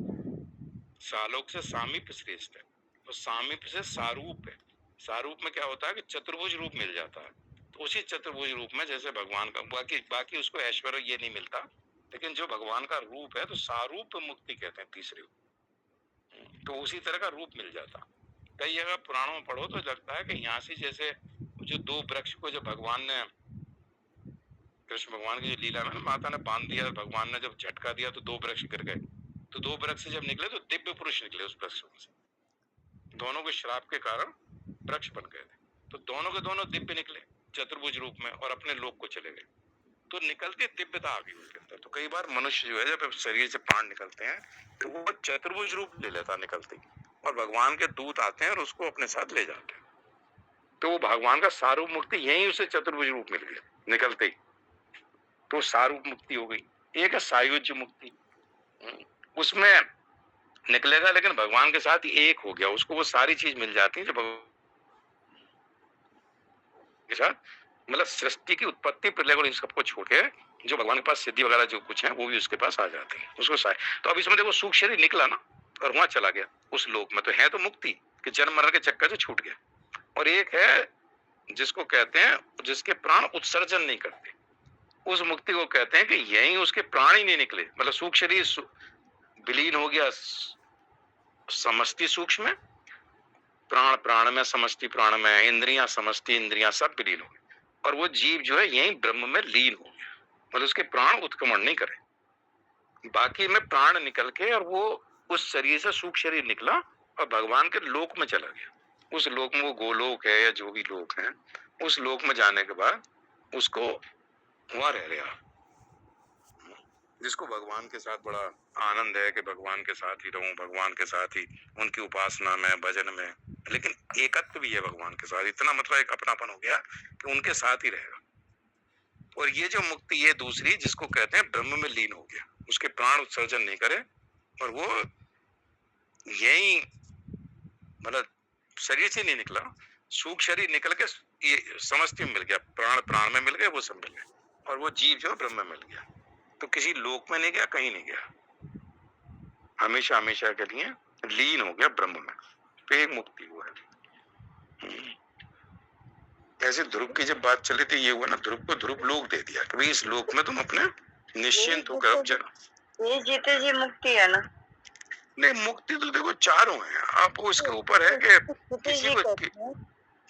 सालोक से सामीप श्रेष्ठ है, और सामीप से सारूप है। सारूप में क्या होता है कि चतुर्भुज रूप मिल जाता है। तो उसी चतुर्भुज रूप में जैसे भगवान का बाकी उसको ऐश्वर्य ये नहीं मिलता, लेकिन जो भगवान का रूप है तो सारूप मुक्ति कहते हैं तीसरे। तो उसी तरह का रूप मिल जाता। कई जगह पुराणों में पढ़ो तो लगता है कि यहाँ से जैसे जो दो वृक्ष को जब भगवान ने, कृष्ण भगवान की जो लीला में माता ने बांध दिया, भगवान ने जब झटका दिया तो दो वृक्ष गिर गए। तो दो वृक्ष जब निकले तो दिव्य पुरुष निकले उस वृक्ष से, दोनों के श्राप के कारण वृक्ष बन गए थे। तो दोनों के दोनों दिव्य निकले चतुर्भुज रूप में और अपने लोक को चले गए। तो निकलती दिव्यता आ गई उनके अंदर। तो कई बार मनुष्य जो है जब शरीर से प्राण निकलते हैं तो वो चतुर्भुज रूप ले लेता निकलते, और भगवान के दूत आते हैं और उसको अपने साथ ले जाते हैं। तो वो भगवान का सारूप मुक्ति यही उसे चतुर्भुज रूप मिल गया निकलते ही, तो सारूप मुक्ति हो गई। एक है सायुज्य मुक्ति, उसमें निकलेगा लेकिन भगवान के साथ ही एक हो गया, उसको वो सारी चीज मिल जाती है जो भगवान के साथ, मतलब सृष्टि की उत्पत्ति प्रलय और इन सबको छोड़ के जो भगवान के पास सिद्धि वगैरह जो कुछ है वो भी उसके पास आ जाते हैं उसको तो अब इसमें देखो सूक्ष्म शरीर निकला ना और वहां चला गया उस लोक में, तो है तो मुक्ति कि जन्म मरण के चक्कर से छूट गया। और एक है जिसको कहते हैं जिसके प्राण उत्सर्जन नहीं करते, उस मुक्ति को कहते हैं कि यही उसके प्राण ही नहीं निकले, मतलब सूक्ष्म शरीर विलीन हो गया समष्टि सूक्ष्म में, प्राण प्राण में, समष्टि प्राण में, इंद्रियां समष्टि इंद्रियां सब विलीन हो गए, और वो जीव जो है यही ब्रह्म में लीन हो गया, मतलब उसके प्राण उत्क्रमण नहीं करे। बाकी में प्राण निकल के और वो उस शरीर से सूक्ष्म शरीर निकला और भगवान के लोक में चला गया। उस लोक में वो गोलोक है या जो भी लोक है, उस लोक में जाने के बाद उसको वहां रह गया, जिसको भगवान के साथ बड़ा आनंद है कि भगवान के साथ ही रहूं, भगवान के साथ ही उनकी उपासना में भजन में, लेकिन एकत्व भी है भगवान के साथ, इतना मतलब एक अपनापन हो गया कि उनके साथ ही रहेगा। और ये जो मुक्ति है दूसरी जिसको कहते हैं ब्रह्म में लीन हो गया, उसके प्राण उत्सर्जन नहीं करे और वो यही मतलब शरीर से नहीं निकला, सूक्ष्म शरीर निकल के ये समष्टि में मिल गया, प्राण प्राण में मिल गए, वो सब मिल गए, और वो जीव जो ब्रह्म में मिल गया। तो किसी लोक में नहीं गया, कहीं नहीं गया, हमेशा हमेशा के लिए लीन हो गया ब्रह्म में। तो एक मुक्ति हुआ है। ऐसे ध्रुव की जब बात चली थी, ये हुआ ना, ध्रुव को ध्रुव लोक दे दिया कि भाई इस लोक में तुम अपने निश्चिंत होकर अब जन्म। ये जीते जी मुक्ति है ना? नहीं, मुक्ति तो देखो चारों है, आप उसके ऊपर है कि किसी को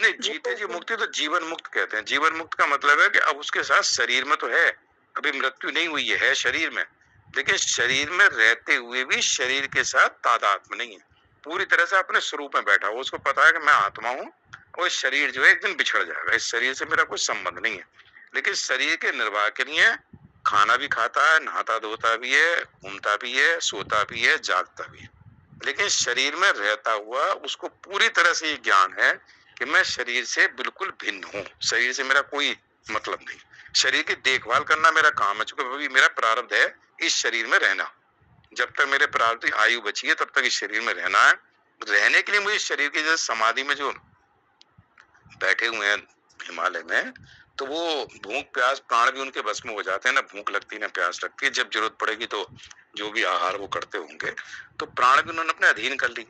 नहीं, जीते जी मुक्ति तो जीवन मुक्त कहते हैं। जीवन मुक्त का मतलब है कि अब उसके साथ शरीर में तो है, अभी मृत्यु नहीं हुई है शरीर में, लेकिन शरीर में रहते हुए भी शरीर के साथ तादात्म्य नहीं है, पूरी तरह से अपने स्वरूप में बैठा हुआ। उसको पता है कि मैं आत्मा हूँ और शरीर जो है एक दिन बिछड़ जाएगा, इस शरीर से मेरा कोई संबंध नहीं है। लेकिन शरीर के निर्वाह के लिए खाना भी खाता है, नहाता धोता भी है, घूमता भी है, सोता भी है, जागता भी है, लेकिन शरीर में रहता हुआ उसको पूरी तरह से ये ज्ञान है कि मैं शरीर से बिल्कुल भिन्न हूँ, शरीर से मेरा कोई मतलब नहीं, शरीर की देखभाल करना मेरा काम है, चूंकि अभी मेरा प्रारब्ध है इस शरीर में रहना, जब तक मेरे प्रारब्ध की आयु बची है तब तक इस शरीर में रहना है। रहने के लिए मुझे शरीर की जैसे समाधि में जो बैठे हुए हैं हिमालय में, तो वो भूख प्यास प्राण भी उनके बस में हो जाते हैं, ना भूख लगती ना प्यास लगती है, जब जरूरत पड़ेगी तो जो भी आहार वो करते होंगे, तो प्राण भी उन्होंने अपने अधीन कर ली,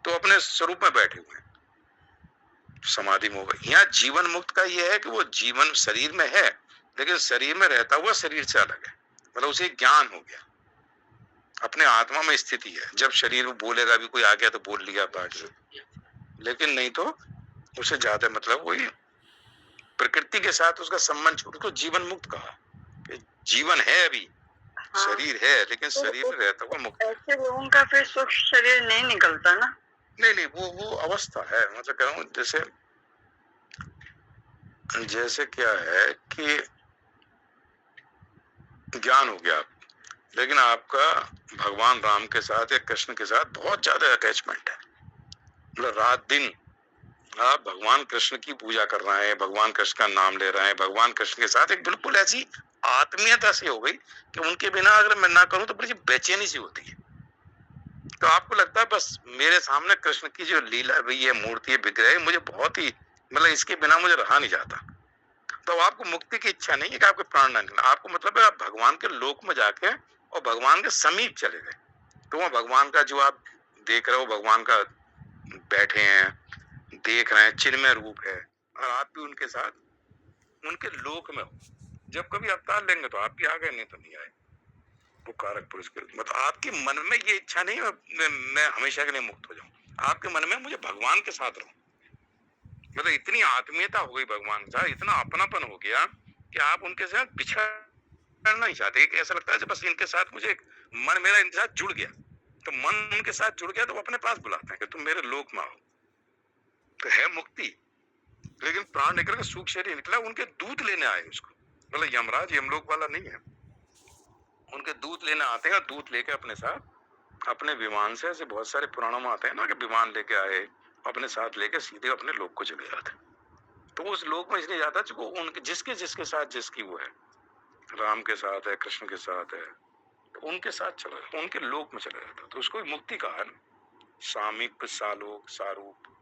तो अपने स्वरूप में बैठे हुए हैं, समाधि में हो गए। यहाँ जीवन मुक्त का ये है कि वो जीवन शरीर में है, लेकिन शरीर में रहता हुआ शरीर से अलग है, मतलब उसे ज्ञान हो गया, अपने आत्मा में स्थिति है। जब शरीर में बोलेगा भी कोई आ गया तो बोल लिया बात, लेकिन नहीं तो उसे ज्यादा मतलब वही प्रकृति के साथ उसका संबंध छोड़, उसको जीवन मुक्त कहा। जीवन है अभी, हाँ। शरीर है लेकिन शरीर में रहता हुआ मुक्त। ऐसे लोगों का फिर सूक्ष्म शरीर नहीं निकलता ना? नहीं, वो अवस्था है, मतलब कह रहा हूँ जैसे क्या है कि ज्ञान हो गया, लेकिन आपका भगवान राम के साथ या कृष्ण के साथ बहुत ज्यादा अटैचमेंट है, मतलब रात दिन आप भगवान कृष्ण की पूजा कर रहे हैं, भगवान कृष्ण का नाम ले रहे हैं, भगवान कृष्ण के साथ एक बिल्कुल ऐसी आत्मीयता सी हो गई कि उनके बिना अगर मैं ना करूं तो बड़ी बेचैनी सी होती है। तो आपको लगता है बस मेरे सामने कृष्ण की जो लीला हुई है, मूर्ति है, विग्रह है, मुझे बहुत ही मतलब इसके बिना मुझे रहा नहीं जाता। तो आपको मुक्ति की इच्छा नहीं है कि आपके प्राण ना निकले, आपको मतलब है आप भगवान के लोक में जाके और भगवान के समीप चले गए, तो वह भगवान का जो आप देख रहे हो, भगवान का बैठे हैं, देख रहे हैं, चिन्मय रूप है, और आप भी उनके साथ उनके लोक में हो। जब कभी अवतार लेंगे तो आप भी आ गए, नहीं तो नहीं आए, वो कारक पुरुष के मतलब आपके मन में ये इच्छा नहीं है मैं हमेशा के लिए मुक्त हो जाऊं, आपके मन में मुझे भगवान के साथ रहूं, मतलब इतनी आत्मीयता हो गई भगवान के साथ, इतना अपनापन हो गया कि आप उनके साथ बिछड़ना नहीं चाहते। ऐसा लगता है बस इनके साथ मुझे मन मेरा इनके साथ जुड़ गया, तो मन उनके साथ जुड़ गया तो वो अपने पास बुलाते हैं कि तुम मेरे लोक में आओ, तो है मुक्ति। लेकिन प्राण निकल के सूक्ष्म शरीर निकला, उनके दूत लेने आए उसको, मतलब यमराज यमलोक वाला नहीं है, उनके दूत लेने आते हैं, दूत लेके अपने साथ अपने विमान से, ऐसे बहुत सारे पुराणों में आते हैं ना कि विमान लेके आए, अपने साथ लेके सीधे अपने लोक को चले जाते। तो उस लोक में इसलिए जाता है उनके जिसके साथ जिसकी वो है, राम के साथ है, कृष्ण के साथ है, तो उनके साथ चला जाता, उनके लोक में चला जाता, तो उसको मुक्ति कहा है ना, सामीप्य सालोक सारूप,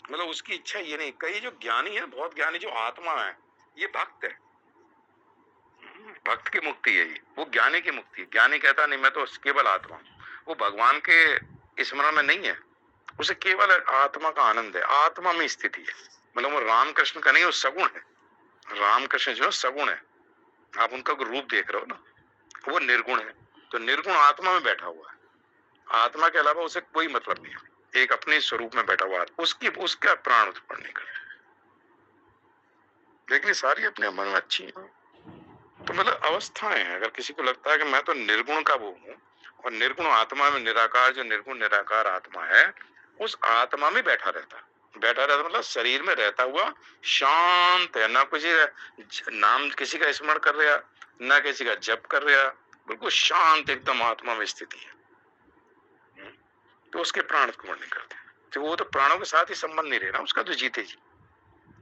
मतलब उसकी इच्छा ये नहीं। कई जो ज्ञानी है, बहुत ज्ञानी जो आत्मा है, ये भक्त है, भक्त की मुक्ति है ये, वो ज्ञानी की मुक्ति है। ज्ञानी कहता नहीं मैं तो केवल आत्मा हूं, वो भगवान के स्मरण में नहीं है, उसे केवल आत्मा का आनंद है, आत्मा में स्थिति है, मतलब वो राम कृष्ण का नहीं, वो सगुण है। राम कृष्ण जो सगुण है, आप उनका रूप देख रहे हो ना, वो निर्गुण है, तो निर्गुण आत्मा में बैठा हुआ है, आत्मा के अलावा उसे कोई मतलब नहीं है, एक अपने स्वरूप में बैठा हुआ है, उसका प्राण उत्पन्न नहीं कर, लेकिन सारी अपने मन में अच्छी है। तो मतलब अवस्थाएं हैं, अगर किसी को लगता है कि मैं तो निर्गुण का वो हूँ, और निर्गुण आत्मा में निराकार, जो निर्गुण निराकार आत्मा है, उस आत्मा में बैठा रहता मतलब शरीर में रहता हुआ शांत है, ना किसी नाम किसी का स्मरण कर रहा, ना किसी का जप कर रहा, बिल्कुल शांत एकदम आत्मा में स्थिति है, तो उसके प्राण उत्पन्न नहीं करते। तो वो तो प्राणों के साथ ही संबंध नहीं रहना उसका, तो जीते जी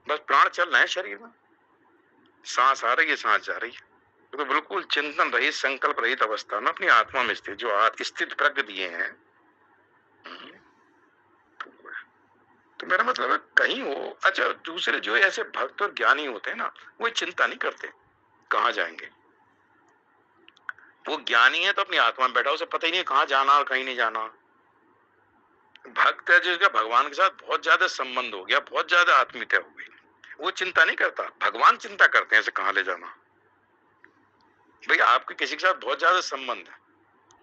बस प्राण चल रहे हैं शरीर में, सांस आ रही है, सांस जा रही है, तो बिल्कुल चिंतन रहित, संकल्प रहित अवस्था में अपनी आत्मा में स्थित, जो स्थित प्रज्ञ दिए हैं। तो मेरा मतलब है कहीं हो। अच्छा, दूसरे जो ऐसे भक्त और ज्ञानी होते हैं ना, वो चिंता नहीं करते कहाँ जाएंगे, वो ज्ञानी है तो अपनी आत्मा में बैठा, उसे पता ही नहीं कहाँ जाना और कहीं नहीं जाना, भक्त है जिसका भगवान के साथ बहुत ज्यादा संबंध हो गया, बहुत ज्यादा आत्मीयता हो गई, वो चिंता नहीं करता, भगवान चिंता करते हैं इसे कहाँ ले जाना। भाई आपके किसी के साथ बहुत ज्यादा संबंध है,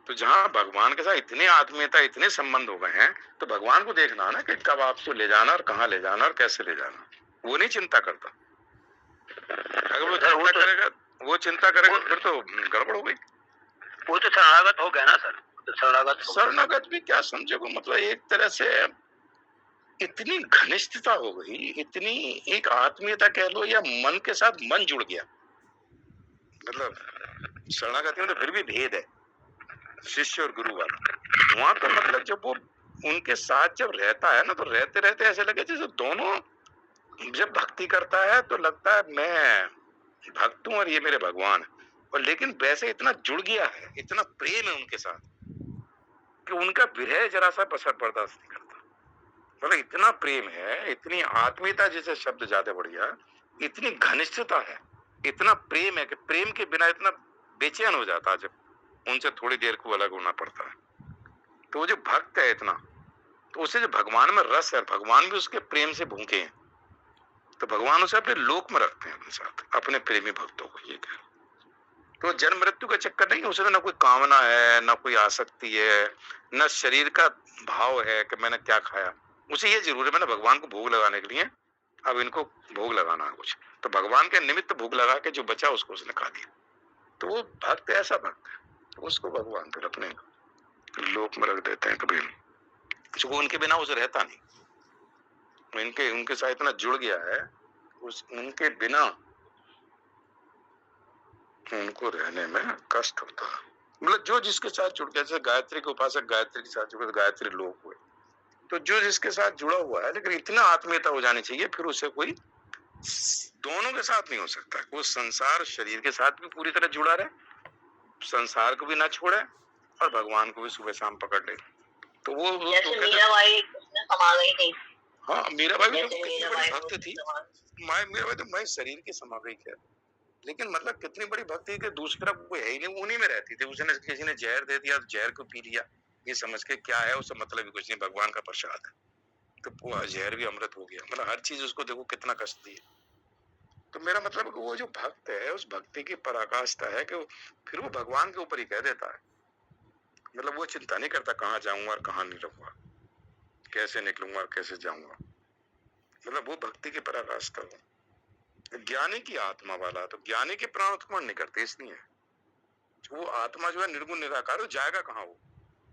तो जहाँ भगवान के साथ इतनी आत्मीयता, इतने संबंध हो गए हैं, तो भगवान को देखना ना कि कब आपको ले जाना और कहाँ ले जाना और कैसे ले जाना। वो नहीं चिंता करता। अगर वो चिंता करेगा, वो चिंता करेगा फिर तो गड़बड़ हो गई। वो तो शरणागत हो गया ना सर, तो शरणागत भी क्या समझे को, मतलब एक तरह से इतनी घनिष्ठता हो गई, इतनी एक आत्मीयता कह लो या मन के साथ मन जुड़ गया। मतलब शरणागति में तो फिर भी भेद है शिष्य और गुरु वाला। वहां तो मतलब जब वो उनके साथ जब रहता है ना, तो रहते रहते ऐसे लगे जैसे दोनों, जब भक्ति करता है तो लगता है मैं भक्त हूं और ये मेरे भगवान है, और लेकिन वैसे इतना जुड़ गया है, इतना प्रेम है उनके साथ कि उनका विरह जरा सा बसर बर्दाश्त नहीं करता। मतलब इतना प्रेम है, इतनी आत्मीयता, जैसे शब्द ज्यादा बढ़िया, इतनी घनिष्ठता है, इतना प्रेम है कि प्रेम के बिना इतना बेचैन हो जाता है जब उनसे थोड़ी देर को अलग होना पड़ता है। तो वो जो भक्त है इतना, तो उसे जो भगवान में रस है, भगवान भी उसके प्रेम से भूखे हैं, तो भगवान उसे अपने लोक में रखते हैं अपने साथ, अपने प्रेमी भक्तों को। ये कह तो जन्म मृत्यु का चक्कर नहीं, उसे ना कोई कामना है, ना कोई आसक्ति है, ना शरीर का भाव है कि मैंने क्या खाया। उसे ये जरूर है मैंने भगवान को भोग लगाने के लिए अब इनको भोग लगाना है कुछ, तो भगवान के निमित्त भोग लगा के जो बचा उसको उसने खा दिया। तो वो भक्त ऐसा भक्त है, तो उसको भगवान फिर अपने लोक में रख देते हैं। कभी जो उनके बिना उसे रहता नहीं, उनके साथ इतना जुड़ गया है, उनके बिना उनको रहने में कष्ट होता है। मतलब जो जिसके साथ जुड़ गया, जैसे गायत्री के उपासक गायत्री के साथ जुड़े, गायत्री लोक हुए, तो जो जिसके साथ जुड़ा हुआ है, लेकिन इतना आत्मीयता हो जानी चाहिए, फिर उसे कोई दोनों के साथ नहीं हो सकता। वो संसार शरीर के साथ भी पूरी तरह जुड़ा रहे, संसार को भी ना छोड़े, और भगवान को भी सुबह शाम पकड़ ले। तो वो जैसे मीराबाई उसमें समा गई थी। हाँ, मीराबाई भी तो कितनी बड़ी भक्त थी। मीराबाई तो मैं शरीर की समा गई क्या, लेकिन मतलब कितनी बड़ी भक्ति के दूसरी तरफ कोई है ही नहीं, उन्हीं में रहती थी। उसने किसी ने जहर दे दिया तो जहर को पी लिया, ये समझ के क्या है उससे मतलब ही कुछ नहीं, भगवान का प्रसाद है, तो वो जहर भी अमृत हो गया। मतलब हर चीज उसको देखो कितना कष्ट दिया। तो मेरा मतलब वो जो भक्त है, उस भक्ति की पराकाष्ठा है कि फिर वो भगवान के ऊपर ही कह देता है। मतलब वो चिंता नहीं करता कहाँ जाऊंगा और कहाँ नहीं रहूंगा, कैसे निकलूंगा और कैसे जाऊंगा। मतलब वो भक्ति की पराकाष्ठा हो। ज्ञानी की आत्मा वाला, तो ज्ञानी के प्राण उत्पन्न नहीं करते, इसलिए वो आत्मा जो है निर्गुण निराकार, वो जाएगा कहाँ?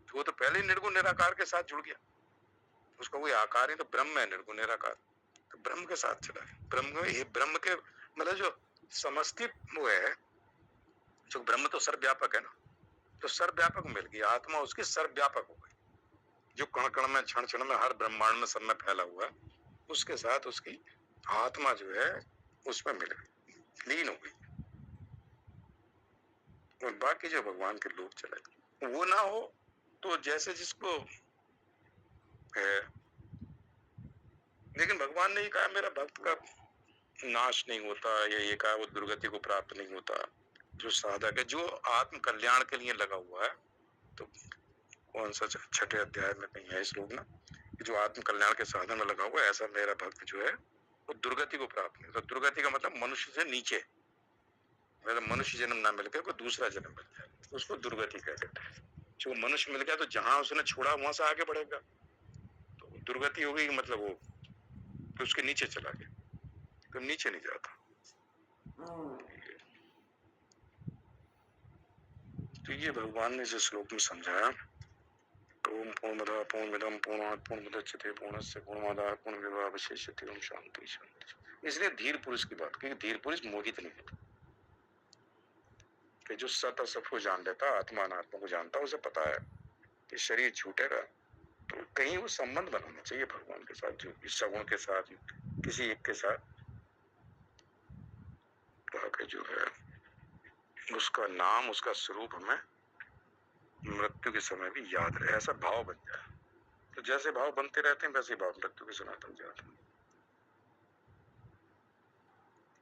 वो तो पहले ही निर्गुण निराकार के साथ जुड़ गया, उसका कोई आकार ही तो ब्रह्म है, निर्गुण निराकार, तो ब्रह्म के साथ चला है। ब्रह्म के मतलब जो समष्टि वो है, जो ब्रह्म तो सर्वव्यापक है ना, तो सर्वव्यापक मिल गई आत्मा, उसकी सर्वव्यापक हो गई, जो कण कण में, क्षण क्षण में, हर ब्रह्मांड में, सब में फैला हुआ है, उसके साथ उसकी आत्मा जो है उसमें मिल गई, लीन हो गई। और बाकी जो भगवान के लोग चले, वो ना हो तो जैसे जिसको है। लेकिन भगवान ने ही कहा मेरा भक्त का नाश नहीं होता, या ये कहा वो दुर्गति को प्राप्त नहीं होता। जो साधक है, जो आत्म कल्याण के लिए लगा हुआ है, तो कौन सा छठे अध्याय में कहीं है श्लोक ना, जो आत्म कल्याण के साधन में लगा हुआ है, ऐसा मेरा भक्त जो है वो दुर्गति को प्राप्त नहीं होता। तो दुर्गति का मतलब मनुष्य से नीचे, मतलब मनुष्य जन्म ना मिलकर कोई दूसरा जन्म मिल जाए, उसको दुर्गति कह देते हैं। जो मनुष्य मिल गया तो जहां उसने छोड़ा वहां से आगे बढ़ेगा, तो दुर्गति हो गई, मतलब वो तो उसके नीचे चला गया, तो नीचे नहीं जाता। तो ये भगवान ने जो श्लोक में समझाया, ओम पूर्णमदः पूर्णमिदं पूर्णात् पूर्णमुदच्यते पूर्णस्य पूर्णमादाय पूर्णमेवावशिष्यते ओम शांति शांति। इसलिए धीर पुरुष की बात, क्योंकि धीर पुरुष मोहित नहीं होता, कि जो सत असत को जान लेता, आत्मा अनात्मा को जानता, उसे पता है कि शरीर छूटेगा, तो कहीं वो संबंध बनाना चाहिए भगवान के साथ, जो सगुण के साथ, किसी एक के साथ, ताकि जो है उसका नाम, उसका स्वरूप हमें मृत्यु के समय भी याद रहे, ऐसा भाव बन जाए। तो जैसे भाव बनते रहते हैं वैसे भाव मृत्यु के समय बन जाते हैं।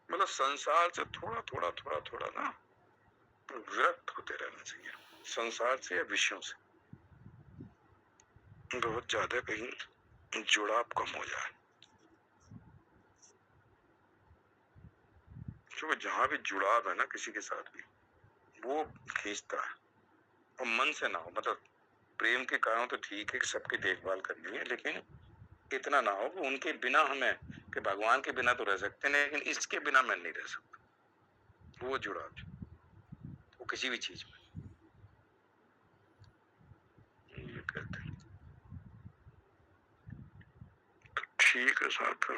मतलब संसार से थोड़ा थोड़ा थोड़ा थोड़ा ना विरक्त होते रहना चाहिए, संसार से या विषयों से। बहुत ज्यादा कहीं जुड़ाव कम हो जाए, क्योंकि जहां भी जुड़ाव है ना किसी के साथ भी, वो खींचता है। और मन से ना हो, मतलब प्रेम के कारण तो ठीक है कि सबकी देखभाल करनी है, लेकिन इतना ना हो कि उनके बिना हमें, कि भगवान के बिना तो रह सकते हैं लेकिन इसके बिना मैं नहीं रह सकता। वो जुड़ाव, वो किसी भी चीज में, ये कहते हैं। तो ठीक है साहब, फिर